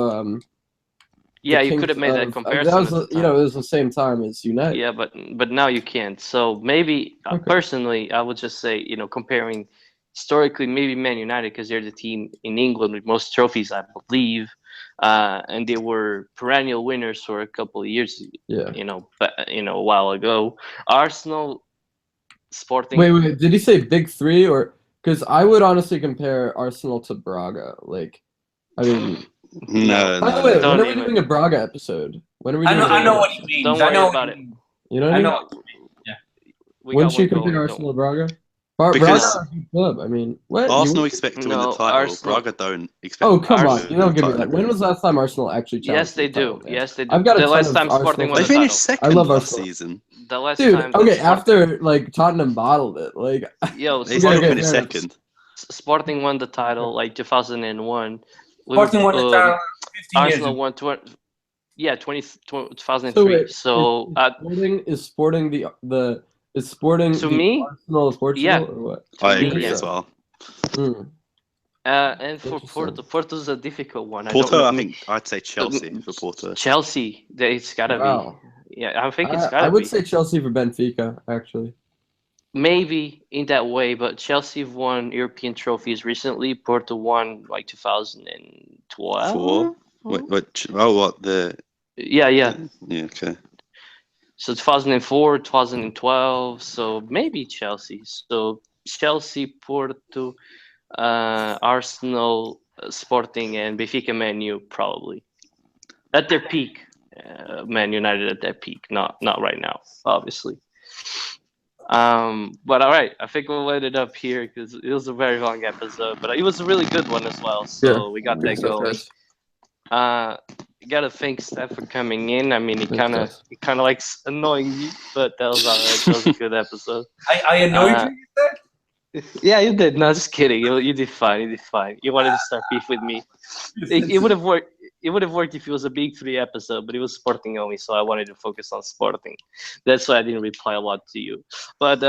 yeah, the you could have kings made that of- comparison. That was, at the it time. was the same time as United. Yeah, but now you can't. So maybe Okay. personally, I would just say, comparing historically, maybe Man United, because they're the team in England with most trophies, I believe, and they were perennial winners for a couple of years. Yeah. A while ago. Arsenal, Sporting. Wait, did he say big three or? Because I would honestly compare Arsenal to Braga. Like, I mean, No, by the no, way, no. Don't when are we even- doing a Braga episode? When are we I doing? know, a I know Braga what he episode? means. Don't I worry know about what it. he means. You know what I I mean? know. We Wouldn't got you one compare going, Arsenal to Braga? Because Braga are a good club. I mean, what? Arsenal expect to win the No, title. Arsenal- Braga don't expect. Oh, come on! Arsenal- You don't give me title. that. When was the last time Arsenal actually challenged? Yes, they for the title, do. man? Yes, they do. I've got a The ton last of time Sporting Arsenal won They the fans. finished title. second I love last Arsenal. season. The last Dude, time. okay, Sporting- after like Tottenham bottled it, like Yo, They Okay, still okay, finished fair enough. second. Sporting won the title like 2001. Sporting won the title 15 years Arsenal ago. won 2003. So wait, So, is Sporting is Sporting To the me, Arsenal of Portugal yeah. or what? I me, agree yeah. as well. Mm. and for Interesting. Porto's a difficult one. Porto, I don't think I'd say Chelsea for Porto. Chelsea. It's gotta Wow. be. Yeah, I think it's I gotta would be. say Chelsea for Benfica, actually. Maybe in that way, but Chelsea have won European trophies recently. Porto won like 2012. Four. What the? Yeah. Yeah, okay. So 2004, 2012. So maybe Chelsea. So Chelsea, Porto, Arsenal, Sporting, and Benfica, Man U probably at their peak. Man United at their peak, not right now, obviously. But all right, I think we'll end it up here because it was a very long episode, but it was a really good one as well. So we got that going. You gotta thank Steph for coming in. I mean, he kind of likes annoying me, but that was all right. That was a good episode. I annoyed you, you said? Yeah, you did. No, just kidding. You did fine. You did fine. You wanted to start beef with me. It would have worked. It would have worked if it was a big 3 episode, but it was Sporting only, so I wanted to focus on Sporting. That's why I didn't reply a lot to you. But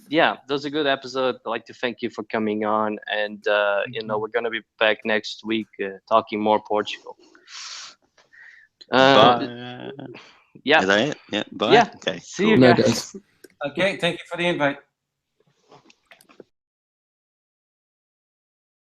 yeah, that was a good episode. I'd like to thank you for coming on, and we're gonna be back next week talking more Portugal. Bye. Yeah. Is that it? Yeah. Bye. Yeah. Okay. See you cool. No, guys. guys. Okay, thank you for the invite.